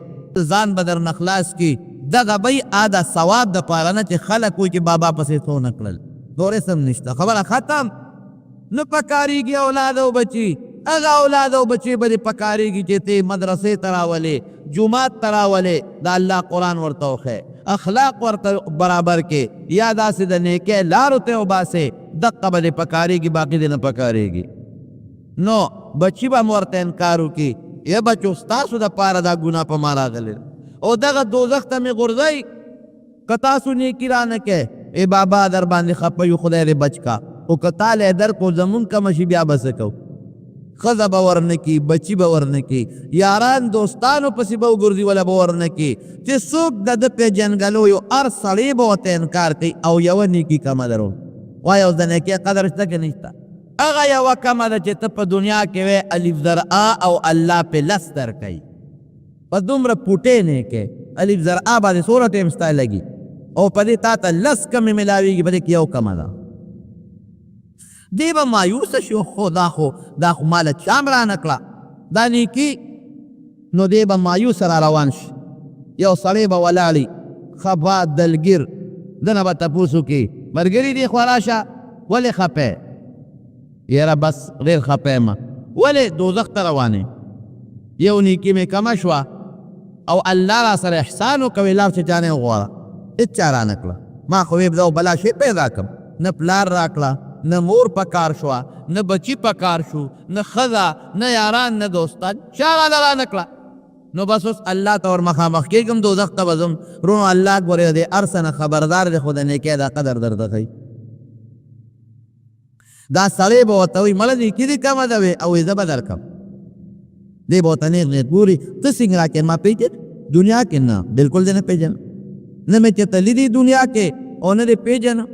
ځان به در نه خلاص کړي. دغه به دا ثواب دپاره نه چې خلک وایي چې بابا پسې څونه کړل. نور اسم نشته. خبره ختم. نه پکارېږي اولاد او بچي. هغه اولاد او بچي به دې پکارېږي چې ته مدرسې ته راولې جومات ته راولې د الله قرآن ورته وښیې اخلاق ورته برابر کې یا داسې د نیکۍ لارو ته وباسې دقه به دې پکارېږي باقي دې نه پکارېږي. نو بچي به م ورته انکار وکړي یا بچو ستاسو دپاره دا ګناه په ما راغلی او دغه دوزخ ته مې غورځئ که تاسو نیکي رانه کې ای بابا در باندې خفه یو خدای دې بچ کا او که تاله در کو زمون کمه شي بیا به څه کوو. ښځه به ورنه کي بچي به ورنه کي یاران دوستانو پسې به وګرځي وله به ورنه کي چې څوک د ده پېژنګلو یو هر سړی به ورته انکار کوي او یوه نیکي کمه درو وایه اوس د نیکۍ قدر شته که نشته هغه یوه کمه ده چې ته په دنیا کې وی الف زر آ او الله پې لس درکوي په دومره پوټې نیکۍ الف زر آ باندې څومره ټایم ستا لګي او په دې تا ته لس کمې میلاویږي په دې کې یو کمه ده دی به مایوسه شو خو دا خو ماله چام رانه کړه دا نیکي نو دی به مایوسه را روان شي یو سړی به ولاړي خفا دلګیر دنه به تپوس وکړي ملګري دې خوا راشه ولې خفی یاره بس ډېر خفی یم ولې دوزخ ته روانې یو نیکي مې کمه شوه او الله را سره احسان وکوي لاړ چې چا نه وغواړه هېڅ چا رانه کړه ما خو ویې دا بلا شی پیدا کړم نه پلار راکړه نه مور په کار شوه نه بچي په کار شو نه ښځه نه یاران نه دوستان چا رانه کړه نو بس اوس الله ته ور مخامخ کېږم دوزخ ته به ځم رونو الله ګورې د هر څه نه خبردار دی خو د نیکۍ دا قدر درته ښایي دا سړی به ورته وایي مله نیکي دې کمه ده وې او زه به درکړم دی به ورته نیغ نیغ ګوري ته څنګه راکړې ما پېژنې دنیا کې نه بلکل دې نه پېژنم نه مې چېرته لیدي دنیا کې او نه دې پېژنم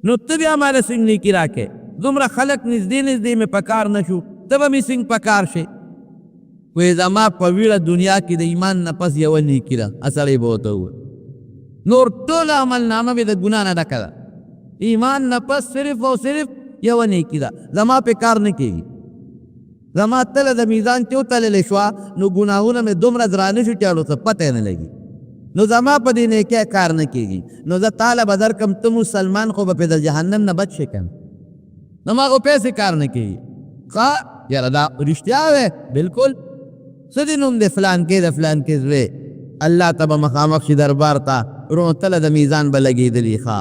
نو ته بیا ماله څنګه نیکي راکړې دومره خلک نږدې نږدې مې په کار نه شو ته به مې څنګه په کار شې وی زما په ویړه دنیا کې د ایمان نه پس یوه نیکي ده سړی به ورته وویل نور ټول عملنامه مې د ګناه نه ډکه ده ایمان نه پس صرف او صرف یوه نیکي ده زما پې کار نه کېږي زما تله د میزان چې وتللی شوه نو ګناهونه مې دومره درانه شو چې اړو څه پته نه لګي نو زما په دې نیکۍ کار نه کېږي نو زه تاله به درکړم ته مسلمان خو به پې د جهنم نه بچ شې که نو ما خو پیسې کار نه کېږي ښه یاره دا رښتیا وی بلکل څه دې نوم دی فلان کې د فلان کې زوی الله ته به مخامخ شي دربار ته رونو تله د میزان به لګېدلي ښه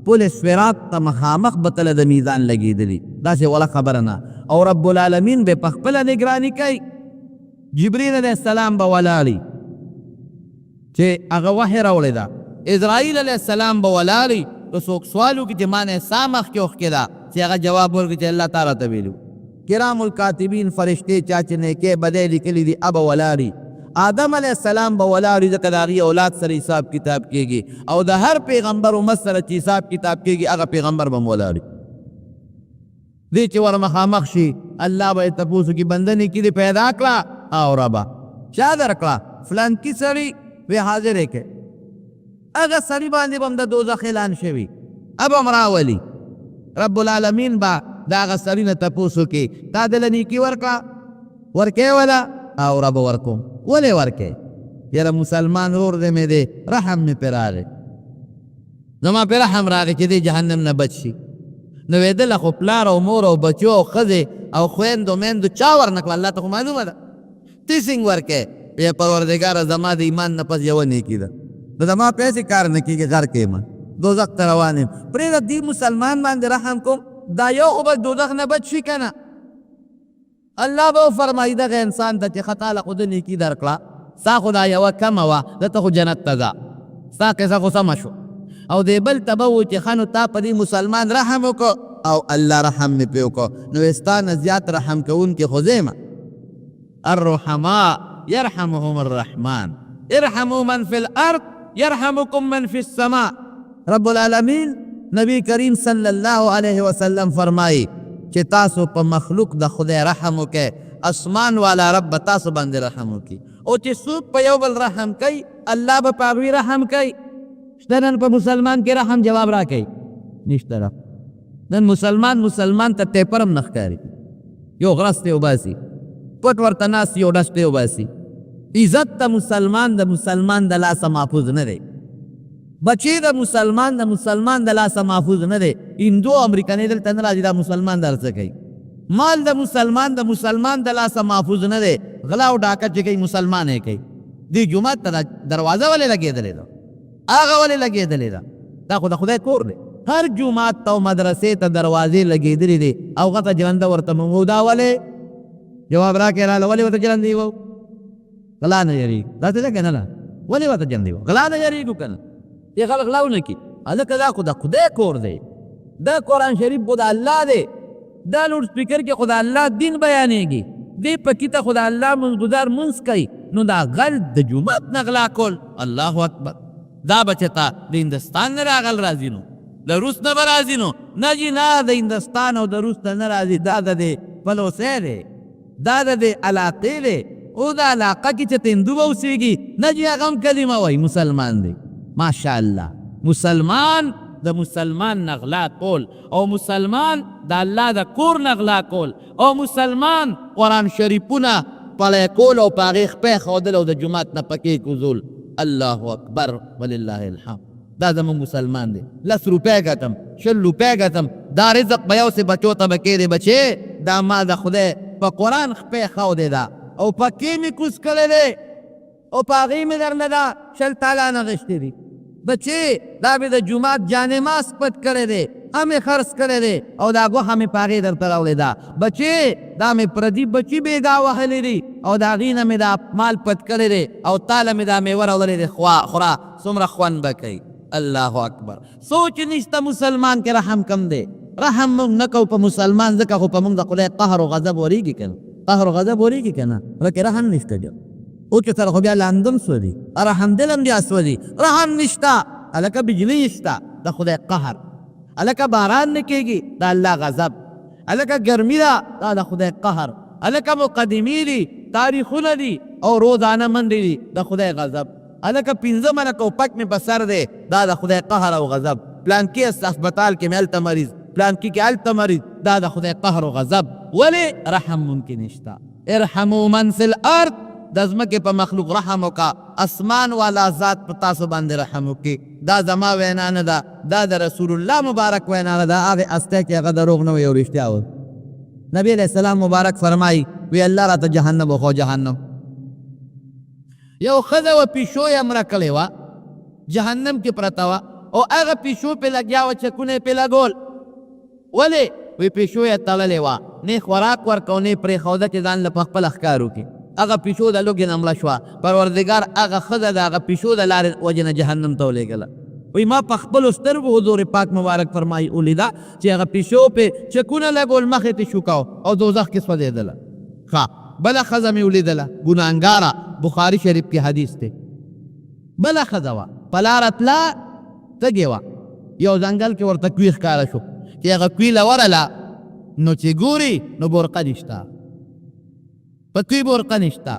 پل صراط ته مخامخ به تله د میزان لګېدلي داسې وله خبره نه او رب العالمین به په خپله نګراني کوي جبریل علیه السلام به ولاړي چې هغه وحی راوړې ده اسرائیل علیه السلام به ولاړي که څوک سوال وکړي چې ما نه ستا مخکې اوښکې ده چې هغه جواب ورکړي چې الله تعالی ته ویلو کرام الکاتبین فرشتې چا چې نیکۍ بدۍ لیکلي دي هغه ولاړي آدم علیه السلام به ولاړي ځکه د هغې اولاد سره حساب کتاب کېږي او د هر پیغمبر امت سره چې حساب کتاب کېږي هغه پیغمبر به هم ولاړي دی چې ور مخامخ شي الله به یې تپوس وکړي بنده نیکي دې پیدا کړه او ربه چا درکړه فلانکي سړي وی حاضر یې کړې هغه سړي باندې به هم د دوزخ اعلان شوي اب هم راولي رب العالمین به د هغه سړي نه تپوس وکړي تا دله نیکي ورکړه ورکې وله او ربه ورکوم ولې ورکې یاره مسلمان ورور دی مې دی رحم مې پرې راغی زما پې رحم راغی چې دی جهنم نه بچ شي نو وې دله خو پلار او مور او بچو او ښځې او خویندو میندو چا ورنکړه الله ته خو معلومه ده تی څنګه ورکې یا پروردګاره زما د ایمان نه پس یوه نیکي ده نو زما پیسې کار نه کېږي غر کې یم دوزخ ته روان یم پرېږده دې مسلمان باندې رحم کوم دا یو خو به دوزخ نه بچ شي که نه الله به وفرمایي دغه انسان ته چې ښه تاله خو د نیکي درکړه ستا خو دا یوه کمه وه دته خو جنت ته ځه ستا قصه خو سمه شو او دی بل ته به و چې ښه نو تا په دې مسلمان رحم وکړو او الله رحم مې پې وکړو نو ستا نه زیات رحم کوونکي خو زه یم الرحماء يرحمهم الرحمن ارحموا من في الارض يرحمكم من في السماء رب العالمین نبی کریم صلی الله علیه وسلم فرمایي چې تاسو په مخلوق د خدای رحم وکئ اسمان والا رب تاسو باندې رحم وکړي او چې څوک په یو بل رحم کوي الله به په هغوی رحم کوي شته نن په مسلمان کې رحم جواب راکوي نشته رحم نن مسلمان ته ټیپر هم نه ښکاري یو غرس ته وباسي پټ ورته ناست یو ډس ته وباسي عزت ته مسلمان د لاسه محفوظ نه دی بچی د مسلمان د لاسه محفوظ نه دی هندو امریکنۍ دلته نه راځي دا مسلمان در څه کوي مال د مسلمان د لاسه محفوظ نه دی غلا او ډاکه چې کوي مسلمان یې کوي دې جومات ته دروازه ولې لګېدلې ده هغه ولې لګېدلې ده دا خو د خدای کور دی هر جومات ته او مدرسې ته دروازې لګېدلې دي او هغه ته جلنده ورته موږ دا ولې جواب راکړې راله ولې ورته جلندې وو غلا نه یېرېږي دا څه ده که نه ده ولې ورته جلندې وو غلا نه یېرېږو که نه دې خلک غلا ونه کړي هلکه دا خو د خدای کور دی دا قرآن شریف خو د الله دی دا لوډ سپیکر کې خو د الله دین بیانېږي دې پکې ته خو د الله منځګزار منځ کوي نو دا غل د جومات نه غلا کول الله اکبر دا بچه ته د هندوستان نه راغل راځي نو د روس نه به راځي نو نه جي نه د هندوستان او د روس نه نه راځي دا د دې پلوسی دی دا د دې علاقې دی او دا علاقه کې چې هندو به اوسېږي نه جي هغه هم کلمه وایي مسلمان دی ماشاءالله مسلمان د مسلمان نغلا کول او مسلمان د الله د کور نغلا کول او مسلمان قرآن شریفونه پلی کول او په هغې خپې ښودل او د جومات نه پکې کوزول الله اکبر ولله الحمد دا زموږ مسلمان دی 10 روپۍ ګټم 20 روپۍ ګټم دا رزق به یو سې بچو ته به کېدی بچې دا ما د خدای په قرآن خپې ښودې ده او پکې مې کوز کړی دی او په هغې مې درنه دا 20 تالانه غشتې دي بچې دا مې د جومات جانماز پټ کړی دی همې خرڅ کړی دی او دا غوښه مې په هغې درته راوړې ده بچې دا مې پردي بچي بېګا وهلې دي او د هغې نه مې دا مال پټ کړی دی او تاله مې دا میوه راوړلې دی خوره څومره خوند به کوي الله اکبر سوچ نشته مسلمان کې رحم کم دی رحم موږ نه کوو په مسلمان ځکه خو په موږ د خدای قهر او غضب ورېږي که نه قهر او غضب ورېږي که نه ورکې رحم نشته جو او چې سره خو بیا لاندم سوځي رحم دل هم بیا سوځي رحم نشته هلکه بجلي نشته د خدای قهر هلکه باران نه کېږي د الله غضب هلکه ګرمي ده دا د خدای قهر هلکه مقدمې دي تاریخونه دي او روزانه منډې دي د خدای غضب هلکه 15 منه کوپک مې په سر دی دا د خدای قهر او غضب پلانکي هسپتال کې مې هلته مریض پلانکي کې هلته مریض دا د خدای قهر او غضب ولې رحم ممکن نشته ارحموا من فی الارض د ځمکې په مخلوق رحم وکړه اسمان والا ذات په تاسو باندې رحم وکړي دا زما وینا نه ده دا د رسول الله مبارک وینا نه ده هغې استی کې هغه دروغ نه وي او رښتیا و نبی علیه السلام مبارک فرمایي وی الله راته جهنم وخو جهنم یو ښځه وه پیشو یې مړه کړې وه جهنم کې پرته وه او هغه پیشو پې لګیا وه چکونه یې پې لګول ولې وی پیشو یې تړلې وه نه خوراک ورکو نه یې پرېښوده چې ځان له په خپله ښکار وکړي هغه پیشو د لوږې نه مړه شوه پروردګار هغه ښځه د هغه پیشو د لارې وجې نه جهنم ته ولېږله وی ما په خپلو سترګو حضور پاک مبارک فرمایي ولیده چې هغه پیشو پې چکونه لګول مخې ته شوکاو او دوزخ کې سوځېدله ښه بله ښځه مې ولیدله ګناهګاره بخاري شریف کې حدیث دی بله ښځه وه په لاره تله تږې وه یو ځنګل کې ورته کوي ښکاره شو چې هغه کوي له ورله نو چې ګوري نو برقه نشته په کوي برقه نشته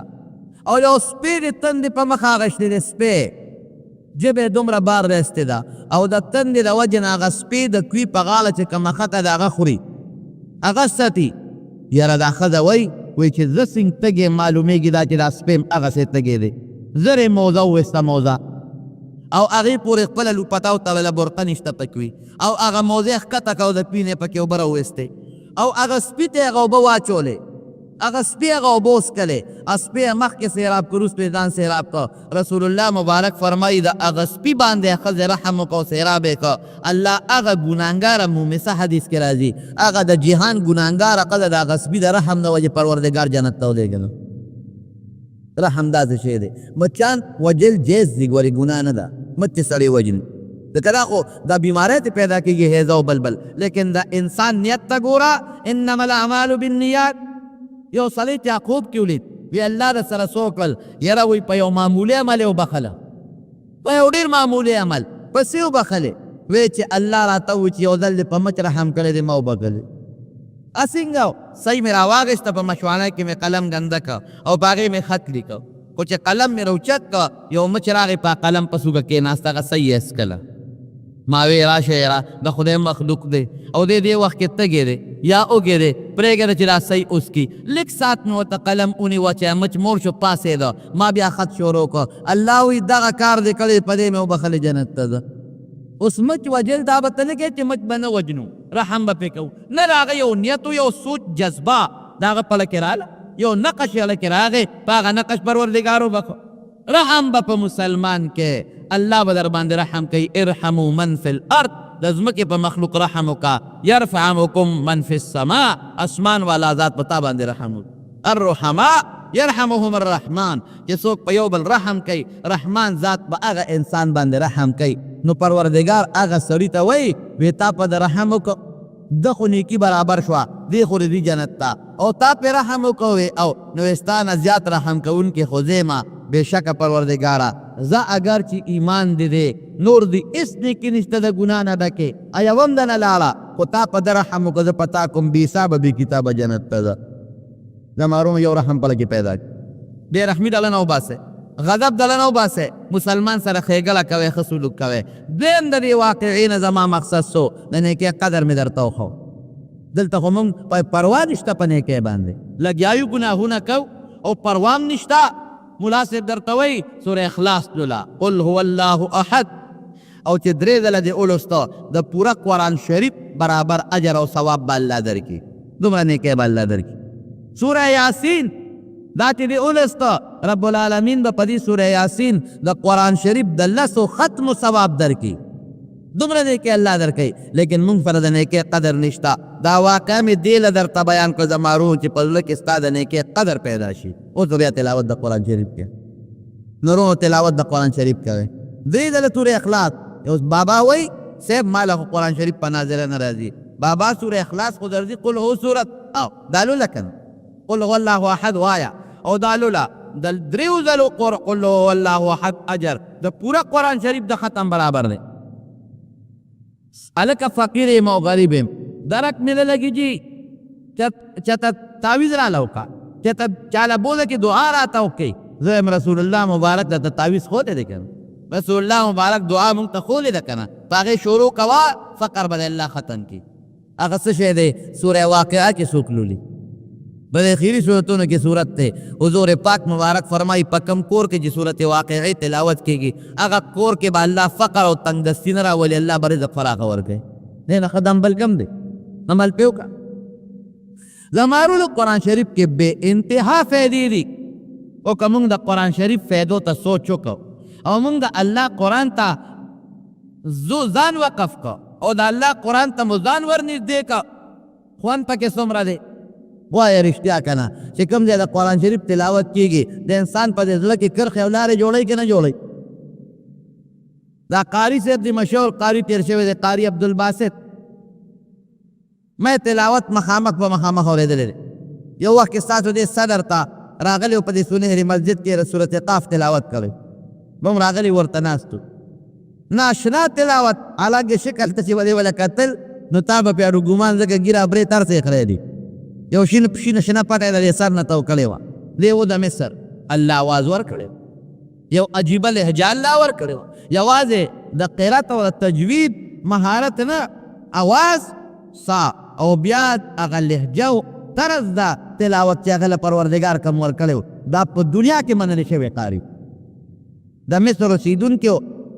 او یو سپی د تندې په مخ اغشتې دی سپی ژبه یې دومره بار رسته ده او د تندې د وجې نه هغه سپی د کوي په غاړه چې کومه خټه ده هغه خوري هغه ساتي یاره دا ښځه وایي چې زه څنګه تږې معلومېږي دا چې دا سپی هم هغسې تږې دی زر یې موزه وویسته موزه او هغې پورې خپله لوپته وتړله برقه نشته پکې وي او هغه موزه یې ښکته کړه او د پینې پکې اوبه راوویستې او هغه سپي ته یې هغه اوبه واچولې هغه سپي هغه اوبه وڅکلې سپي یې مخکې سیراب کړ وروسته یې ځان سیراب کړ رسول الله مبارک فرمایي د هغه سپي باندې ښځې رحم وکړه او سیراب یې کړ الله هغه ګناهګاره مومسه حدیث کې راځي هغه د جهان ګناهګاره ښځه د هغه سپي د رحم نه وجې پروردګار جنت ته ولېږله رحم داسې شی دی مچان وجل جیز دي ګورې ګناه نه ده مچ چې سړی وجني ځکه دا خو دا بیماری ته پیدا کېږي هیزه او بلبل لیکن د انسان نیت ته ګوره انما الاعمال بالنیات یو سړی چې خوب کې ولید وی الله د سره څه وکړل یاره وایي په یو معمولي عمل یې وبخله په یو ډېر معمولي عمل پسې یې وبخلې وی چې الله راته وایي چې یو ځل دې په مچ رحم کړی دی ما وبخلې څنګه صحیح مې راواغېسته په مشوانه کې مې قلم ګنده کړ او په هغې مې خط لیکه خو چې قلم مې راوچت کړ یو مچ راغی په قلم په سوګه کېناسته هغه صحیح یې اسکله ما وی راشه یاره د خدای مخلوق دی او دې وخت کې تږی دی یا اوږې دی پرېږده چې دا صحیح اوس کي لږ ساعت مې ورته قلم ونیوه چې مچ مور شو پاسېده ما بیا خط شروع کړ الله وی دغه کار دې کړی په دې مې وبخلې جنت ته ده اوس مچ وجل دا به ته نه کوې چې مچ به نه وجنو رحم به پرې کوو نه د هغه یو نیت یو سوچ جذبه د هغه په لکې راله یو نقش یې لکې راغی په هغه نقش پروردګار وبخو رحم به په مسلمان کې الله به در باندې رحم کوي ارحموا من فی الارض د ځمکې په مخلوق رحم وکړه یرفعکم من فی السماء اسمان والا ذات په تا باندې رحم وکړي الرحماء یرحمهم الرحمن چې څوک په یو بل رحم کوي رحمان ذات به هغه انسان باندې رحم کوي نو پروردګار هغه سړي ته وایي وی تا په د رحم وکړه د خو نیکي برابر شوه دی خو دې جنت ته او تا پې رحم وکوې او نو ستا نه زیات رحم کوونکې خو زه ما بېشکه پروردګاره زه اگر چې ایمان دې دی نور دی اس نیکي نشته د ګناه نه ډکې ایوم د نه لاړه خو تا په ده رحم وکړه زه په تا کوم بې حسابه بې کتابه جنت ته ځه زما روم یو رحم په لکې پیدا کړي بې رحمي ډله نه وباسئ غضب ډله نه وباسئ مسلمان سره ښېګړه کوئ ښه سلوک کوئ دویم د دې واقعې نه زما مقصد سو د نیکۍ قدر مې درته وښو دلته خو موږ پروا نشته په نیکۍ باندې لګیا یو ګناهونه کوو او پروا هم نشته ملا صاحب درته وایي سوره اخلاص لوله قل هو الله احد او چې درې ځله دې ولوسته د پوره قرآن شریف برابر اجر او ثواب به الله درکړي دومره نیکۍ به الله درکړي سوره یاسین دا چې دې ولوسته رب العالمین به په دې سوره یاسین د قرآن شریف د 10 ختمو ثواب درکړي دومره نیکۍ الله درکوي لیکن موږ سره د نیکۍ قدر نشته دا واقعه مې دې له درته بیان کړه زما روح چې په زړه کې ستا د نیکۍ قدر پیدا شي اوس بیا تلاوت د قرآن شریف کې نو روح تلاوت د قرآن شریف کوي درې ځله سورې اخلاص اوس بابا وایي صاحب ما له قرآن شریف په ناظره نه راځي بابا سورې اخلاص خو درځي قل هو سورت او دا لوله کنه قل هو الله احد وایا او دا لوله د دریو ځلو قل هو الله احد اجر د پوره قرآن شریف د ختم برابر دی الک فقیر یم او غریب یم درک مله لګي جی چاته تعویذ را لوکا چاته چاله بوله کې دعا راته وکي زه رسول الله مبارک د تعویذ خو دې کنه رسول الله مبارک دعا مونږ ته خو دې کنه هغه شروع کوا فقر بل الله ختم کی هغه څه شه دې سوره واقعه کې سوکلولي بل خیری صورتونو کې صورت ته حضور پاک مبارک فرمای پکم کور کې چې صورت واقعه تلاوت کېږي هغه کور کې به الله فقر او تنگ دستی نه راولي الله به رزق فراخ ورکړي نه خدام بل کم دی عمل پیو کا زمارو قرآن شریف کې بے انتہا فائدې دي او کوم د قرآن شریف فائدو ته سوچ وکړو او موږ د الله قرآن ته ځان وقف کو او د الله قرآن ته ځان ورنږدې کا خوان پکې څومره دی وایه رښتیا کنه چې کوم ځای د قرآن شریف تلاوت کېږي د انسان په زړه کې کرښې او لارې جوړوي که نه جوړوي دا قاري صاحب دی مشهور قاري تیر شوی دی قاري عبدالباسط مې تلاوت مخامخ په مخامخ اورېدلی دی یو وخت کې ستاسو دې صدر ته راغلی و په دې سنهري مسجد کې سورت قاف تلاوت کوي بم راغلی ورته ناست ناشنا تلاوت حالانکه شکل ته چې ولې وله کتل نو تا به پې ګمان ځکه ګیره برې تر څه یې دی یو شینه شنه پټه د سر نه تو کړې وه دی و د مصر الله آواز ورکړی یو عجیبه لهجه الله ورکړی وه یوازې د قرات او د تجوید مهارت نه آواز سا او بیا هغه لهجه او طرز د تلاوت چې هغه له پروردګار کوم ورکړی و دا په دنیا کې منلی شوی قاري د مصر اوسېدونکي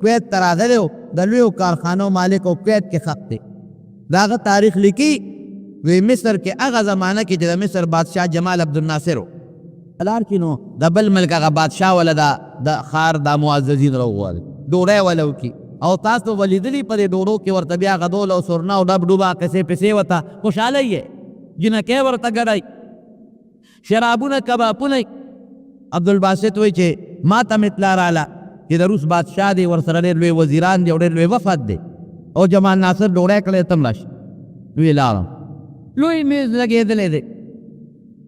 کویت ته راغلی و د لویو کارخانو مالک او کویت کې خط دی د هغه تاریخ لیکي وی مصر کې هغه زمانه کې چې د مصر بادشاه جمال عبدالناصر و لار کې نو د بل ملک هغه بادشاه ولا د ښار د معززین راوغواړي ډوډۍ وله وکړي او تاسو به لیدلي په دې ډوډو کې ورته بیا غدول او سرنا او ډب ډوبه قصې پسې ورته خوشحاله یې جنکۍ ورته ګډئ شرابونه کبابونه عبدالباسط وایي چې ما ته مې اطلاع راله چې د روس بادشاه دی ورسره ډېر لوی وزیران دي او ډېر لوی وفد دی او جمال ناصر ډوډۍ کړی ته هم راشي ویې لاړم لوی میز لګېدلی دی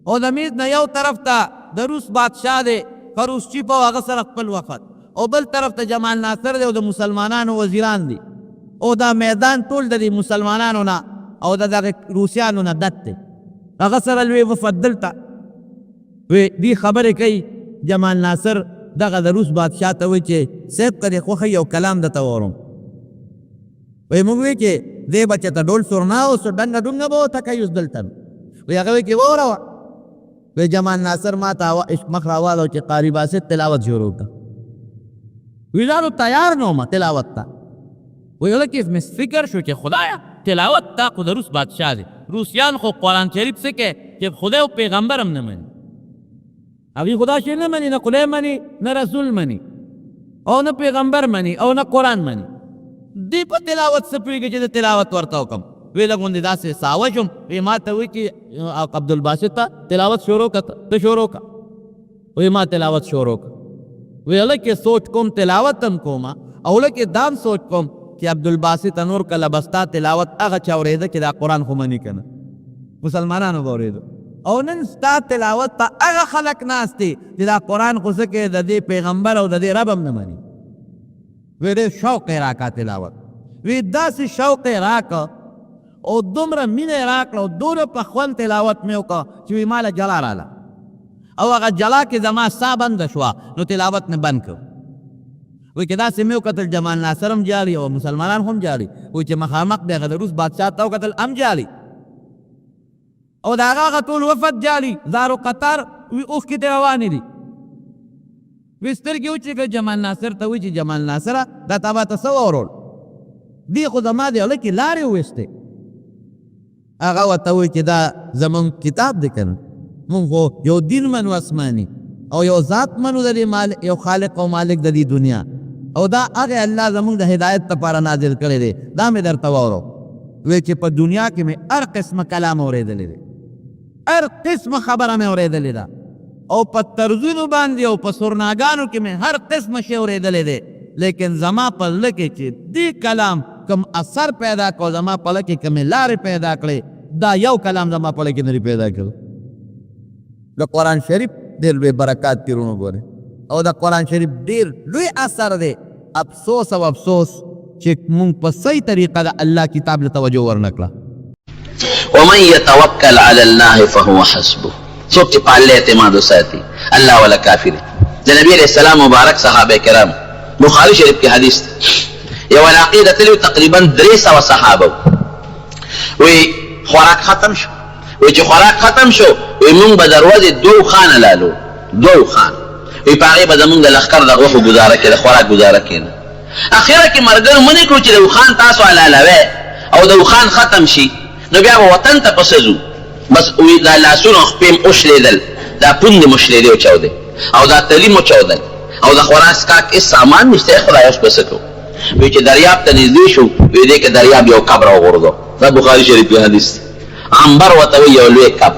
او د میز نه یو طرف ته د روس بادشاه دی خروشچیف او هغه سره خپل وفد او بل طرف ته جمال ناصر دی او د مسلمانانو وزیران دي او دا میدان ټول د مسلمانانو نه او د دغه روسیانو نه ډک دی هغه سره لوی وفد دلته وی دی خبرې کوي جمال ناصر دغه د روس بادشاه ته وایي چې صاحب که دې خوښه یو کلام درته وورم وی موږ وی چې دی به چې ته ډول سرنا اوس ډنګه ډونګه به ورته کوي اوس دلته وی هغه وی چې واوروه وی جمال ناصر ما ته مخ راواړو چې قاري باسط تلاوت شروع کړه وی زه تیار نه وم تلاوت ته وی هلکې مې فکر شو چې خدایه تلاوت تا خو د روس بادشاه دی روسیان خو قرآن شریف څه کوي چې خدای او پیغمبر هم نه مني هغوی خدا شی نه مني نه خدای مني نه رسول مني او نه پیغمبر مني او نه قرآن مني دی په تلاوت څه پوهېږي چې د تلاوت ورته وکړم وی لږ داسې ساوه شوم وی ما ته وایي چې عبدالباسط ته تلاوت شروع کړه ته شروع کړه وی ما تلاوت شروع کړه وی هلکې سوچ کوم تلاوت هم کوم او هلکې دام سوچ کوم چې عبدالباسط نور کله به ستا تلاوت هغه چا اورېده چې دا قرآن خو مني که نه مسلمانانو به اورېده او نن ستا تلاوت ته هغه خلک ناست دي چې دا قرآن خو څه کوي د دې پیغمبر او د دې رب هم نه مني وی ډېر شوق یې راکا تلاوت وی داسې شوق یې راکا او دومره مینه یې راکړه او دومره په خوند تلاوت مې وکړه چې وی ماله جلا راله او هغه جلا کې زما ساه بنده شوه نو تلاوت مې بند کړ وی که داسې مې وکتل جمال ناصر هم جالي او مسلمانان هم جالي وی چې مخامخ دی هغه د روس بادشاه ته وکتل هم جالي او د هغه ټول وفد جالي زارو قطر وی اوښکې ترې روانې دي وی سترګې وچې جمال ناصر ته وی چې جمال ناصره دا تا به ته څه واورول دی خو زما د هلکې لارې وویستې هغه ورته وی چې دا زمونږ کتاب دی که نه مونږ خو یو دین منو اسماني او یو ذات منو د دې یو خالق او مالک د دې دنیا او دا هغه الله زمونږ د هدایت لپاره نازل کړی دی دا مې درته واورو وی چې په دنیا کې مې هر قسمه کلام اورېدلی دی هر قسمه خبره مې اورېدلې ده او په طرزونو باندې او په سرناګانو کې مې هر قسمه شی اورېدلی دی لیکن زما په زړه کې چې دې کلام کم اثر پیدا کړو زما په زړه کې کومې لارې پیدا کړې دا یو کلام زما په زړه کې نه پیدا کړو د قرآن شریف ډېر لوی برکات تیرونو ګورې او د قرآن شریف ډېر لوی اثر دی افسوس او افسوس چې مونږ په صحیح طریقه د الله کتاب له توجه ورنه کړه ومن يتوکل علی الله فهو حسبه څوک چې په الله اعتماد وساتي الله ولا کافر د نبی علیہ السلام مبارک صحابه کرام بخاری شریف کې حدیث یو عقیده تلو تقریبا 300 صحابه وی خوراک ختم شو وی چې خوراک ختم شو وی مونږ به دروازې دو خانه لالو دو خان وی په هغې به زمونږ د لښکر د غوښو ګزاره کې د خوراک ګزاره کېنه اخره کې ملګرو منې کړو چې د خان تاسو حلالوئ او د خان ختم شي نو بیا به وطن ته پسه ځو بس وی دا لاسونه خپې م وشلېدل دا پوندې مو شلېدې وچاودې او دا تلي مو چاودل او د خوراک څښاک هېڅ سامان نشته خدای اوس پسه کوو وی چې دریاب ته نږدې شو وی دې کې دریاب یو کب راوغورځو دا بخاري شریف کې حدیث عنبر ورته وی یو لوی کب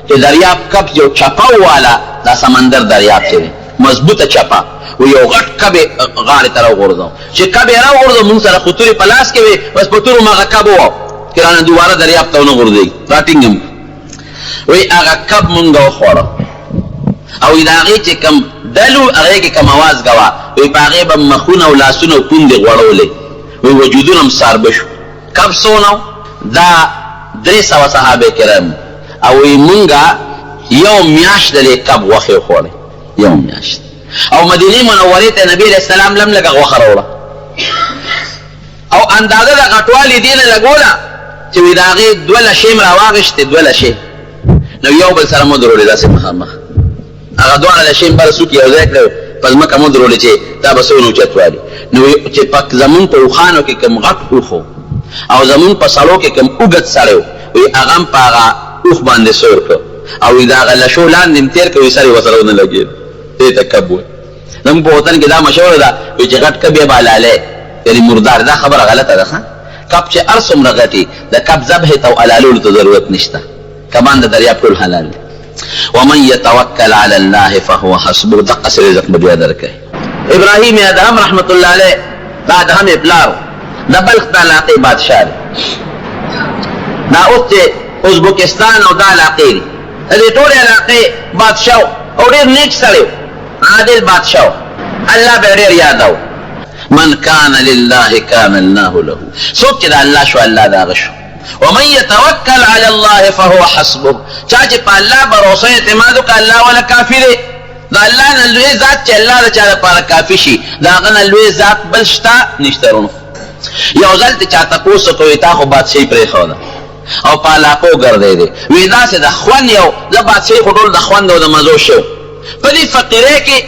چې دریاب کب یو چپه والا دا سمندر دریاب چې دی مضبوطه چپه و یو غټ کب یې غاړې ته راوغورځو چې کب یې راوغورځو مونږ سره خو تورې په لاس کې وې بس په تورو مغه کب وو چې رانه دوباره دریاب ته ونه غورځوي راټینګ وی هغه کب مونږ وخوړه او د هغې چې کوم ډلو هغې کې کوم اواز کوه وی په هغې به مخونه او لاسونه او پوندې غوړولې وی وجودونه هم ساربه شو کب څونه دا 300 صحابه کرام او وی مونږه یو میاشت د دې کب غوښې وخوړې یو میاشت او مدینې منورې ته نبی علیه السلام لم لږه غوښه راوړه او اندازه د غټوالي دې نه لګوله چې وی د هغې 2 لشې م راواغېشتې 2 لشې نو یو بل سره مو درولې داسې مخامخ هغه 2 لشې م بله څوک یو ځای کړی په ځمکه مو درولې چې دا به څونه اوچتوالي نو چې زمونږ په اوښانو کې کوم غټ اوښ او زمونږ په سړو کې کوم اوږد سړی وی هغه هم په هغه اوښ باندې سور کړ او وی د هغه لشو لاندې م تېر کړ وی سر یې ورسره ونه لګېد دې ته کب وایي زموږ په وطن کې دا مشهوره ده وی چې غټ کب یې به حلالۍ یعنې مردار دا خبره غلطه ده ښه کب چې هر څومره غټي د کب ذبحې ته او حلالولو ته ضرورت نشته کبان د دریاب ټول حلال دي ومن يتوکل علی الله فهو حسبه دقسې رزق به بیا درکوي ابراهیم ادهم رحمت الله علیه دا ادهم یې پلار د بلخ د علاقې بادشاه دی دا اوس چې ازبکستان او دا علاقې دي د دې ټولې علاقې بادشاه او ډېر نیک سړی عادل بادشاه الله به ډېر یادو من کان لله کان الله له څوک چې د الله شو الله د هغه شو ومن يتوکل علی الله فهو حسبه چا چې په الله باور اعتماد وکړي الله ولا کافي دی د الله نه لوی ذات چې الله د چا لپاره کافي شي د هغه نه لوی ذات بل شته نشته ورونو یو ځل ته چا تپوس وکړي تا خو بادشاهي پرېښوده او په علاقو ګرځی دی وی داسې د خوند یو زه بادشاهي خو ټول د خوند او د مزو شو په دې فقیرۍ کې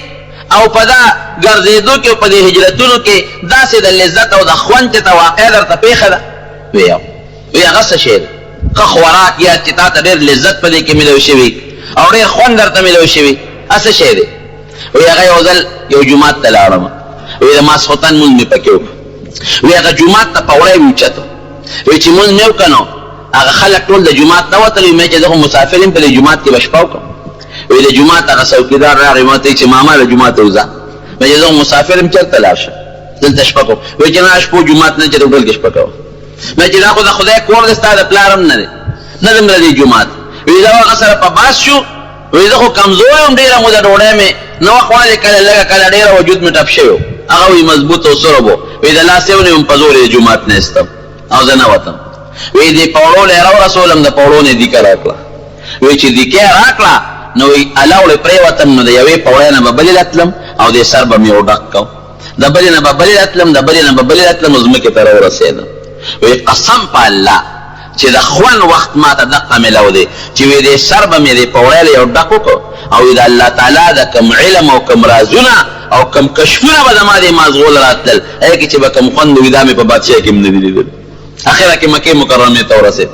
او په دا ګرځېدو کې او په دې هجرتونو کې داسې د لذت او د خوند چې ته واقع درته پېښه ده وی هغه څه شی دی ښه خوراک یا چې تا ته ډېر لذت په دې کې میلاو شوي او ډېر خوند درته میلاو شوي څه شی دی وی هغه یو ځل یو جومات ته لاړم وی د ماسخوتن مونځ مې پکې وکړو وی هغه جومات ته په وړی اوچتو وی چې مونځ مې وکړه نو هغه خلک ټول د جومات نه وتل وی مې چې زه خو مسافر یم په دې جومات کې به شپه وکړم وی د جومات هغه څوکیدار راغی ما ته چې ماما د جومات ته وځه مې چې زه خو مسافر یم چېرته لاړ شم دلته شپه کوم وی چې نه شپو جومات نه چې ته بل کې شپه کوه مې چې دا خو د خدای کور دی ستا د پلار هم نه دی نه ځم د دې جومات وی زه هغه سره په باس شو وی زه خو کمزوری یم ډېره موده ډوډۍ مې نه وه خوړلې کله لږه کله ډېره وجود مې ټپ شوی هغه وی مضبوط او سربو وی د لاس یو نه په زور جمعات نه استم او زنه وطن وی دی پاولو له رسولم د پاولو نه ذکر راکړه وی چې ذکر راکړه نو وی الاول پرې وطن نو د یوې پاولې نه ببل لتلم او د سر به مې وډکاو د بل نه ببل لتلم د بل نه ببل لتلم زمکه تر ورسېدم وی قسم په الله چې د خوان وخت ما ته دقه ملو دی چې وی د سر به مې د پاولې یو ډکو او د الله تعالی د کوم علم او کوم رازونه او کوم کشفونه به زما د مازغول راتل هغه چې به کوم خوند وي دا مې په بادشاہ کې نه دی لیدل اخره کې مکه مکرمه ته ورسېد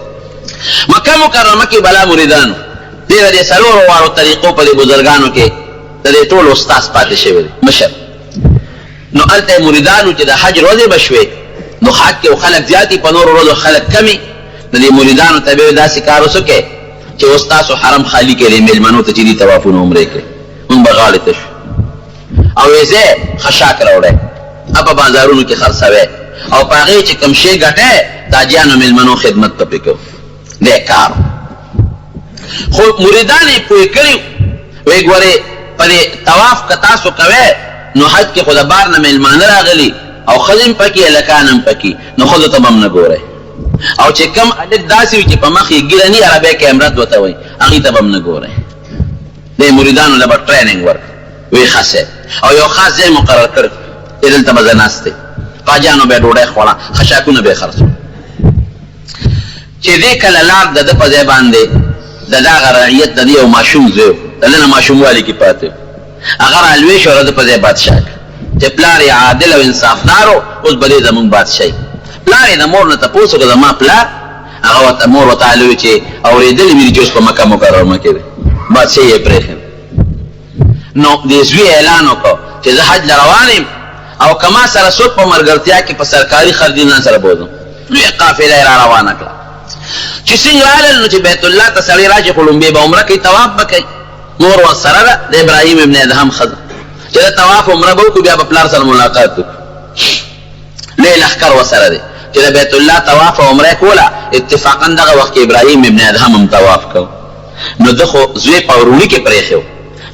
مکه مکرمه کې بلا مریدانو دې سلور وارو طریقو په بزرګانو کې د ټول استاد پاتې شوی مشر نو الته مریدانو چې د حج ورځې بشوي نو حج کې خلک زیاتی په نور ورځو خلک کمی د مریدانو ته به داسې کار وسکه چې استاد حرم خالی کړي ملمنو ته چې دي طواف او عمره کوي مون بغاړه ته او یې خشاک راوړې اپا بازارونو کې خرڅوي او پاره چې کم شي ګټه تاجانو ملمنو خدمت پکې کو دې کار خو مریدان یې پوي کړی وی ګوره په طواف کتا سو کوي نو حج کې خدا بار نه ملمان راغلي او خزم پکې لکانم پکې نو خود ته بم نه ګوره او چې کم الک داسي چې په مخ یې ګرنی عربی کې امرت وته وي هغه ته بم نه ګوره د مریدانو لپاره ټریننګ ورک وی خاصه او یو خاص ځای مقرر کړ دلته مزناسته قاجانو به ډوډۍ خوړه خشاکونه به خرڅ چې دې کله لار د په ځای باندې دغه رعیت د یو ماشوم زو دلته ماشوم والی کې پاتې اگر الوی شو د په ځای بادشاہ چې پلار یې عادل او انصافدارو اوس بلې زمون بادشاہ پلار یې د مور نه تاسو کو زما پلار هغه مور وتعالى چې اورېدلې مې چې په مکه مکرمه کې بادشاہ یې پرېخ نو دې زوی اعلان وکړ چې زه حج روانم او کما سره څوک په مرګرتیا کې په سرکاري خردینان سره بوزم لوی قافله را روانه کړه چې څنګه رالل نو چې بیت الله ته سړی راځي کولمبه به عمره کوي طواف وکړي مور ورسره د ابراهیم ابن ادهم خزه چې طواف عمره به وکړي بیا په پلار سره ملاقات وکړي لیل احکر وسره دی چې بیت الله طواف او عمره کوله اتفاقا دغه وخت ابراهیم ابن ادهم هم طواف کو نو دغه زوی په ورونی کې پرېخو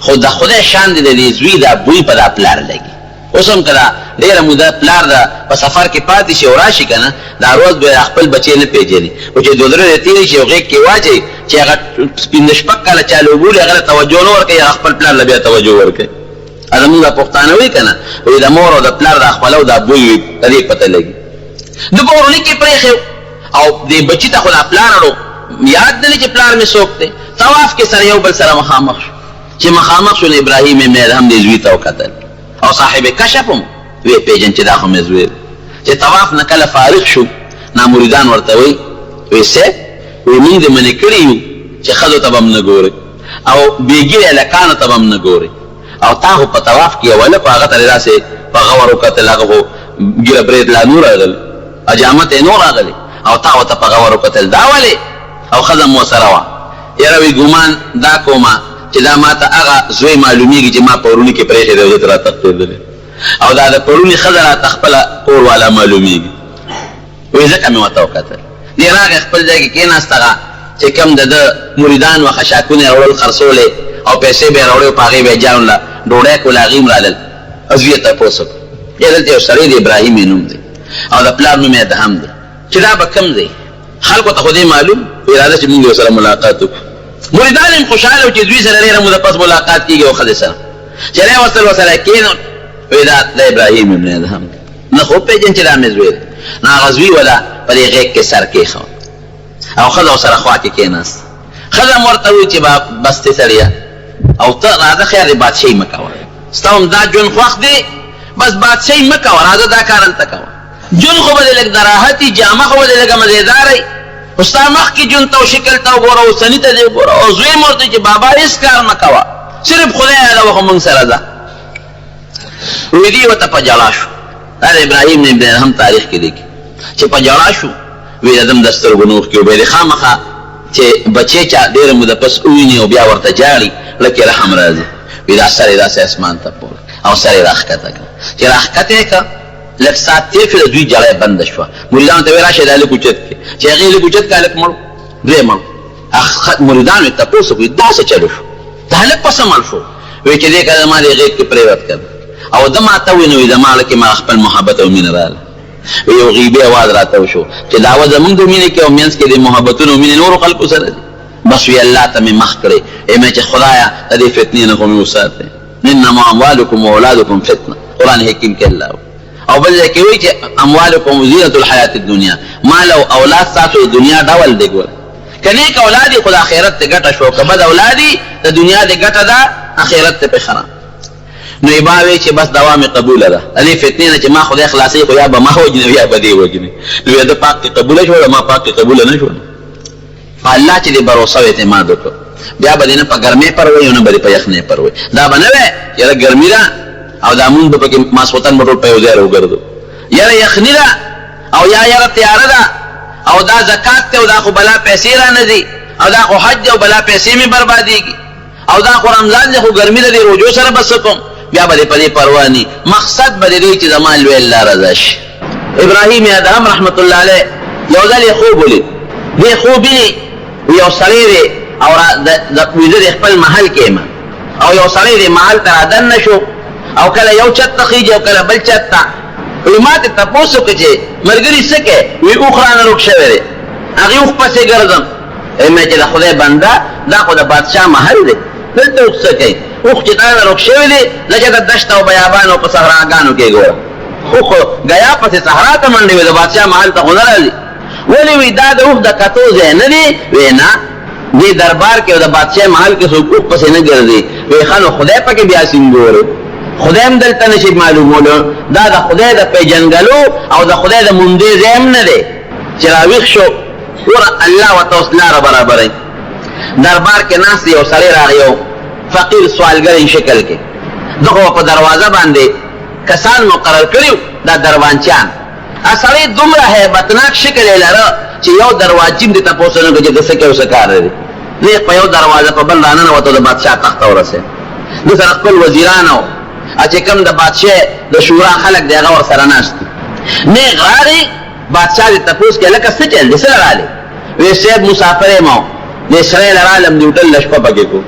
خو د خدای شان دې زوی دا بوی په پلار لګي اوسم کړه ډېر موده پلار دا په سفر کې پاتې شي او راشي کنه دا روز به خپل بچی نه پیژني او چې دوه تیری شي هغه کې واجی چې هغه سپین شپک کله چالو بوله هغه توجه نور کوي خپل پلار لبیا توجه ورکړي ادمه پښتانه وی کنه وې د مور او د پلار د خپل او د بوی دې پته لګي د ګورنی کې پرېخو او دې بچی ته خپل پلارو یاد نه چې پلار می سوکته طواف کې سره یو بل سره مخامخ چې مخامخ شو ابراهیم ابن ادهم دې زوی ته وکتل او صاحب کشفم وی پیجن چې دا خو مزویر چې طواف نه کله فارغ شو نا مریدان ورته وی سه وی موږ دې منې کړیو چې خدو ته بم نه ګوري او بیګی لکان ته بم نه ګوري او تاسو په طواف کې اوله په هغه تل راسه په غور وکتل هغه ګره برید لا نور راغل اجامت نور راغلی او تاسو ته په غور وکتل دا ولی او خدام مو سره وا یروي ګمان دا کومه چې دا ما ته هغه زوی معلومیږي چې ما پورونی کې پرېښې دی او زه راته تښتېدلی او دا د پورونی ښځه راته خپله کور والا معلومیږي وایي ځکه مې ورته وکتل دې راغی خپل ځای کې کېناست هغه چې کوم د ده مریدان و خشاکونه یې راوړل خرڅولې او پیسې به یې راوړې او په هغې به یې جانله ډوډۍ کول هغې هم رالل او زوی یې تپوس وکړ یا دلته یو سړی د ابراهیم یې نوم دی او د پلار نوم یې ادهم دی چې دا به کوم دی خلکو ته خو دې معلوم اراده چې موږ سره ملاقات وکړو مریدان هم خوشاله چې دوی سره ډېره موده پس ملاقات کېږي او ښځې سره چې راوستل ورسره کېنو وایي دا د ابراهیم ابن ادهم نه خو پېژن چې دا مې زوی دی نو هغه زوی وله په دې غېږ کې سر کېښود او ښځه ورسره خوا کې کېناست ښځه هم ورته وویل چې بس دې سړیه او ته راځه خیر دی بادشاهي مه کوه ستا هم دا ژوند خوښ دی بس بادشاهي مه کوه راځه دا کار هلته کوه ژوند خو به دې لږ د راحتي جامه خو به دې لږه مزېداره وي خو ستا مخکې ژوند ته او شکل ته وګوره اوسني ته دې وګوره او زوی مې ورته چې بابا هېڅ کار مه کوه صرف خدای یادوه خو موږ سره ځه وی دې ورته په ژړا شو دا د ابراهیم ابن ادهم تاریخ کې لیکي چې په ژړا شو وی د دم د سترګو نوښ کې وبې خامخا چې بچی چا ډېره موده پس وویني او بیا ورته جاړي لکه رحم راځي وی دا سر یې داسې اسمان ته پورته او سر یې راښکته کړه چې راښکته یې کړه لږ ساعت تېر شو د دوی جړه یې بنده شوه مریدانو ته ویې راشه دا لږ اوچت کړې چې هغې لږ اوچت کړه هلک مړ دوی مړ مریدانو یې تپوس وکړي دا څه چلو شو دا هلک په څه مړ شو وایي چې دې که زما دې غېږ کې پرېوت کړه او د ما ته وینو د مال کې ما خپل محبت او مینه رااله یو غیبه आवाज راته شو چې داوا زمونږ د مینې کې او مینس کې د محبتونو مینې نور خلکو سره بس وی الله ته مې مخ کړې ایمه چې خدایا د دې فتنې نه کوم وساته انما اموالکم واولادکم فتنه قران حکیم کې الله او بل ځکه وی چې اموالکم زینت الحیات الدنیا مال او اولاد تاسو دنیا ډول دی ګور کني ک اولادي خدای آخرت ته ګټه شو کبد اولادي د دنیا د ګټه ده آخرت ته په خراب نو ایباوی چې بس دوام قبول ده علی فتنه نه چې ما خدای خلاصي خو یا به ما وجنه یا به دی وجنه نو دا پاک قبول شو ما پاک قبول نه شو الله چې دې باور او اعتماد وکړه بیا به نه په ګرمه پر وای نه به په یخنه پر وای دا بنوي چې ګرمي ده او دا مونږ په کې ماسوتن موټر په وځه وګرځو یاره یخنی ده او یا تیار ده او دا زکات ته او دا خو بلا پیسې را نه دي او دا خو حج او بلا پیسې می برباديږي او دا خو رمضان خو ګرمي ده روزو سره بس کوم بیا به په دې پروا نه مقصد به دې چې زمان وی الله رضا شي ابراهیم ادم رحمت الله علیه یو ځل خوب ولید دې خوبي یو سړی او د ویده خپل محل کې ما او یو سړی دې محل ته دن نشو او کله یو چت تخیږي او کله بل چت تا وی ما ته تاسو کې چې مرګري سکه وی اوخران روک شوی هغه اوخ پسې ګرځم ایمه چې د خدای بنده دا خو د بادشاہ محل دی دلته اوخ سکه اوخ چې تا روک شوی دی لکه د دشت او بیابان او په صحراګانو کې ګوره اوخ غیا پسې صحرا ته منډي د بادشاہ محل ته خو نه راځي ولی وی دا د اوخ د کتو ځای نه دی وینا دې دربار کې د بادشاہ محل کې څوک اوخ پسې نه ګرځي وی خانو خدای پکې بیا سنګور خدای هم دلته نشي معلومولو دا د خدای د پیجنګلو او د خدای د مونږ زم نه دی چې راويخ شو ور الله وتعالى برابرې دربار کې ناس یو سړی راغیو فقیر سوالګر شکل کې دغه په دروازه باندې کسان مقرر کړیو دا دروانچان اصلي دومره hebatnak شکل لره چې یو دروازې دې تاسو نه کې څه کې وسکار لري نه په یو دروازه په بل رانه وته د بادشاہ تخت ورسه د سره خپل وزیرانو چې کوم د بادشاہ د شورا خلک دغه ور سره ناشته نه غاري بادشاہ دې تاسو کې لکه څه چل دي سره رااله وې سیب مسافر مو د اسرائیل عالم دی ټل لشپ پکې کو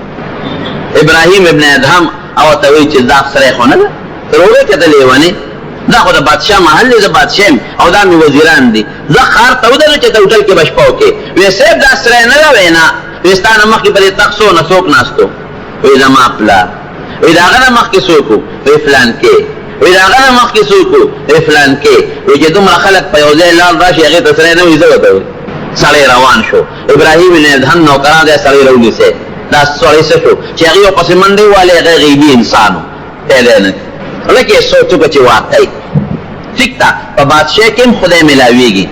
ابراهیم ابن ادهم او توي چې دا سره خونه ده ضروري کته لیوانی دا خو د بادشاہ محل دی د بادشاہ او دا می وزیران دي زه خار ته ودل چې ټل کې بشپاو کې وې سیب دا سره نه وینا وستانه مخې په تخصو نسوک ناستو وې زما پلا وې دا غره مخ کې سوکو وې فلان کې وې دا غره مخ کې سوکو وې فلان کې وې چې دومره خلک په یو ځای لال راشي هغه ته سره نه وې زوته سړی روان شو ابراهیم نه دهن نو کرا دې سړی رونی سه دا سړی څه شو چې هغه په سمندې والے غیبی انسانو پیدا نه لکه سوچو چې واقعي ټیکتا په بادشاہ کې خدای ملاويږي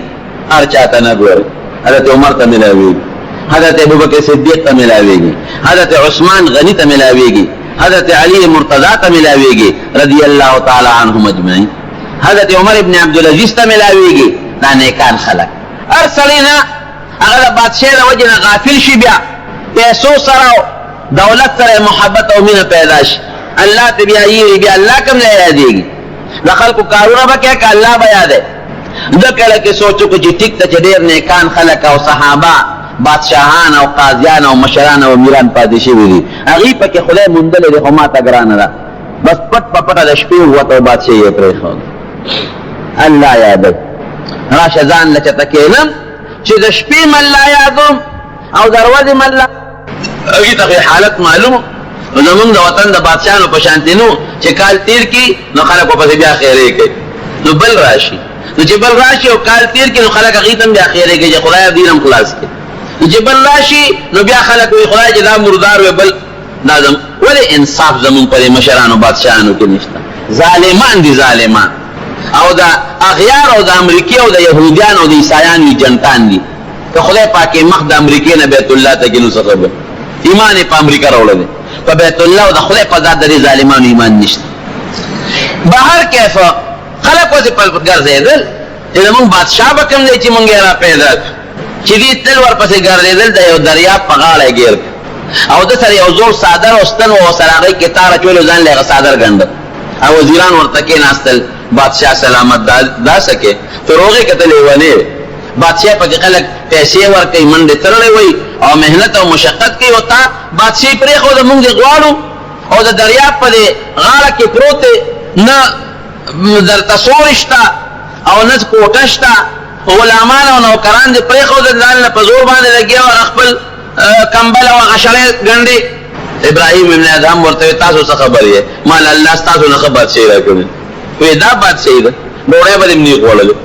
هر چاته نه ګوري حضرت عمر ته ملاويږي حضرت ابوبکر صدیق ته ملاويږي حضرت عثمان غنی ته ملاويږي حضرت علی مرتضی ته ملاويږي رضی الله تعالی عنهم اجمعین حضرت عمر ابن عبد العزيز ته ملاويږي دا نیکان خلق ارسلینا هغه بادشاہ د وجنه غافل شي بیا پیسو سره دولت سره محبت او مینه پیدا شي الله ته بیا یې بیا الله کوم لا یادېږي د خلکو کارونه به کې الله بیا ده د کله کې سوچو کو چې ټیک ته ډېر نیکان خلک او صحابه بادشاہان او قاضیان او مشران او امیران پاتې شوي دي هغه پکې خدای مونډل دي خو ما ته ګرانه ده بس پټ پټ د شپې وته بادشاہ یې پرې خو الله یاد راشه ځان لچته کېلم چې د شپې مله یادوم او دروازه مله هغه ته حالت معلوم زمونږ د وطن د بادشاہانو په شانتي نو چې کال تیر کی نو خلکو په بیا خیره کوي نو بل راشي نو چې بل راشي او کال تیر کی نو خلک هغه بیا خیره کوي چې خدای دینم خلاص کړي چې بل راشي نو بیا خلک وي خدای چې دا مردار وي بل لازم ولې انصاف زمون پر مشرانو بادشاہانو کې نشته ظالمان دي ظالمان او دا اغیار او د امریکای او د يهوديان او د عیسایان وی جنتان دي که خدای پاکي مخ د امریکای نه بیت الله ته کینو څه ایمان په امریکا راوړل په بیت الله او د خدای په ذات د ظالمانو ایمان نشته بهر کیف خلق وځي په ګرځیدل چې موږ بادشاہ به کوم دی چې موږ را پیدا چې دې تل ورپسې ګرځیدل د یو دریاب په غاړه ګیر او د سره یو زور صادر او ستن او سراغي کې تار چول ځان له صادر ګند او وزیران ورته کې ناستل بادشاہ سلامت دا سکے فروغه کتلې ونه بادشاہ په خلک پیسې ورکې منډه ترلې وي او مهنت او مشقت کوي وتا بادشاہ پرې خو د موږ غواړو او د دریاب په غاړه کې پروت نه درته سور شته او نه کوټه شته، غلامان او نوکران دې پرېښودل، ځان له په زور باندې لګیا او خپل کمبل او غشړې ګنډې. ابراهیم ابن ادهم ورته تاسو څه خبر یې؟ مال الله ستاسو نه بادشاهي راکړې. وایي دا بادشاهي ده، ډوډۍ به دې نه خوړلې،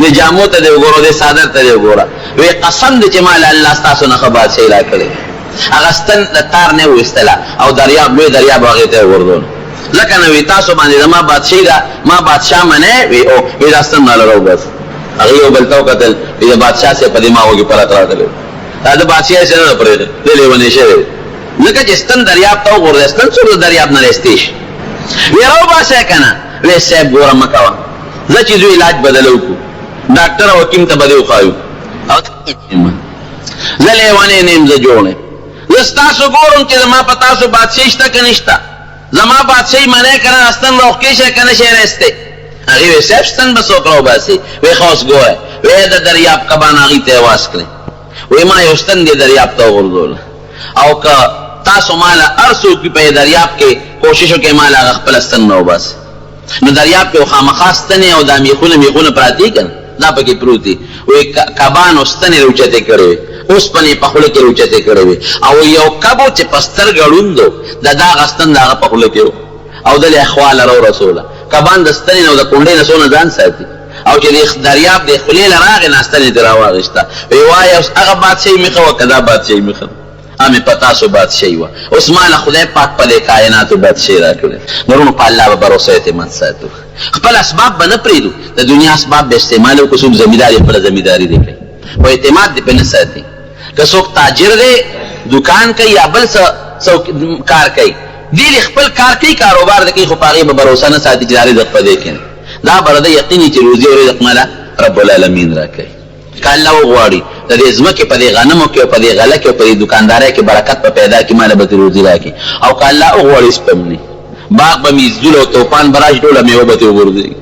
دې جامو ته دې وګوره، دې څادر ته دې وګوره. وایي قسم دې چې مال الله ستاسو نه بادشاهي راکړې. هغه ستن د تار نه ویستله او دریاب لوی دریاب هغې ته یې وغورځول. ځکه نه وایي تاسو باندې زما بادشاهي ده، ما بادشاه منې؟ وایي او وایي دا ستن راله راوباس. هغې یو بل ته وکتل، وایي د بادشاه صاحب په دماغو کې فرق راغلی، دا د بادشاهۍ څه نه پرېږدي، دی لیونی شوی دی. ځکه چې ستن دریاب ته وغورځي، ستن څوک د دریاب نه رایستی شي. وایي راوباسئ که نه؟ وایي صاحب ګوره مه کوه، زه چې ځو علاج بدله وکړو، ډاکټر او حکیم ته به دې وښایو. زه لیونی نه یم، زه جوړ یم. زه ستاسو ګورم چې زما په تاسو بادشاهي شته که نشته، زما بادشاهي منئ که نه، ستن راوښکې شئ که نه شئ رایستی. هغې وایي صاحب ستن به څوک راوباسي؟ وایي ښه اوس ګوره، وایي د دریاب کبان هغې ته یې واس کړې. وایي ما یو ستن دې دریاب ته وغورځوله، او که تاسو ماله هر څوک په دریاب کې کوشش وکړئ ماله هغه خپله ستن راوباسي. نو دریاب کې خامخا ستنې او دا میخونه پراته دي که نه، دا پکې پروت دي. وایي کبانو ستنې راوچتې کړې وې، اوسپنې په خوله کې راوچتې کړې وې، او یو کب و چې په سترګه ړوند و، د دا هغه ستن د هغه په خوله کې و، او دلې اخواله راورسوله. کبان د ستنې نه او د کونډۍ نه څونه ځان ساتي، او چې د دریاب د خولې نه راغې نه ستنې ترې راواغېسته. وایي وایه اوس هغه بادشاهي مې ښه وه که دا بادشاهي مې ښه مې په تاسو بادشاهي وه. اوس ما له خدای پاک په دې کائناتو بادشاهي راکړې. نورونو په الله به بروسه اعتماد ساتو، خپل اسباب به نه پرېږدو، د دنیا اسباب به استعمالو. که څوک زمیندار یې خپله زمینداري دې کوي، خو اعتماد دې پرې نه ساتي. که څوک تاجر دی، دکان کوي یا بل څه کار کوي، دې دې خپل کار کوي، کاروبار دې کوي، خو په هغې به بروسه نه ساتي چې دا رزق په دې کې دا به د یقیني چې روزي او رزق ماله رب العالمین راکوي. که الله وغواړي د دې ځمکې په دې غنمو کې او په دې غله کې او په دې دوکاندارۍ کې برکت په پیدا کړي، ماله به ترې روزي راکړي. او که الله وغواړي سپمني باغ به مې زدول او توفان به راشي، ټوله میوه به ترې وغورځېږي،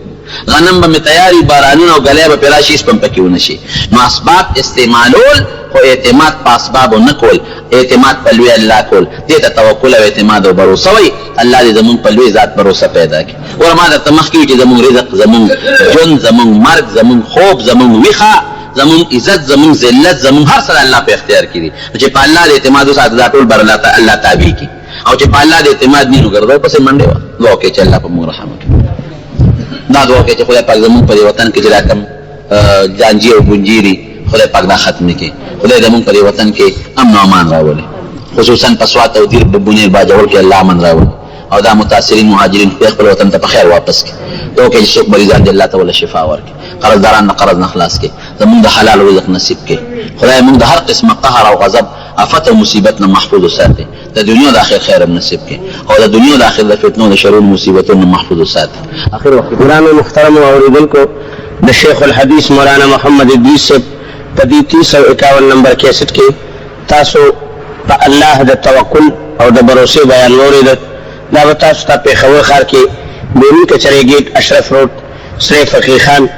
غنم به مې تیار وي، بارانونه او ګلی به پرې راشي، سپم پکې ونه شي. نو اسباب استعمالول، خو اعتماد په اسبابو نه کول، اعتماد په لوی الله کول، دې ته توکل او اعتماد او بروسه وایي. الله دې زمونږ په لوی ذات بروسه پیدا کړي. ور ما درته مخکې وي چې زمونږ رزق، زمونږ ژوند، زمونږ مرګ، زمونږ خوب، زمونږ ویښه، زمونږ عزت، زمونږ ذلت، زمونږ هر څه الله په اختیار کې دي. چې په الله د اعتماد وساتو، دا ټول بر الله تابع کړي. او چې په الله د اعتماد نه وګرځو، پسې منډې وه. دعا وکړئ چې الله په موږ رحم وکړي. دا دعا وکړئ چې خدای پاک زمونږ په دې وطن کې چې دا کوم جانجي او ګونجي دي، خدای پاک دا ختم کړي. خدای زمونږ په دې وطن کې امن او امان راولي، خصوصا په سوات او دیر بونیر باجوړ کې الله امن راولي، او دا متاثرین مهاجرین خپل وطن ته په خیر واپس کړي. دعا وکړئ چې څوک مریضان دي الله تعالی شفا ورکړي، قرضداران د قرض نه خلاص کړي، زمونږ د حلال رزق نصیب کړي. خدای موږ د هر قسمه قهر او غضب، آفت او مصیبت نه محفوظ وساتي، د دنیا او د آخرت خیر نصیب کړي، او د دنیا او د آخرت د فتنو د شرونو مصیبتونو محفوظ وساتي. اخر وخت ګرانو محترم اوریدونکو، د شیخ الحدیث مولانا محمد ادریس صاحب په دې 351 نمبر کیسټ کې تاسو په الله د توکل او د بروسې بیان واورېدل. دا به تاسو ته پېښور ښار کې بیرون کچرې ګیټ اشرف روډ سرې فقیر خان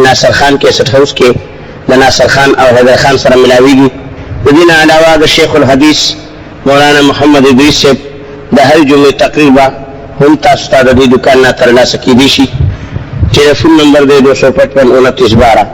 ناصر خان کیسټ هاوس کې د ناصر خان او حیدر خان سره ملاویږي. د دې نه علاوه د شیخ الحدیث مولانا محمد ادریس صاحب د هر جمعې تقریر به هم تاسو ته د دې دکان نه ترلاسه کیدی شي. ټلیفون نمبر دی 255 29 12.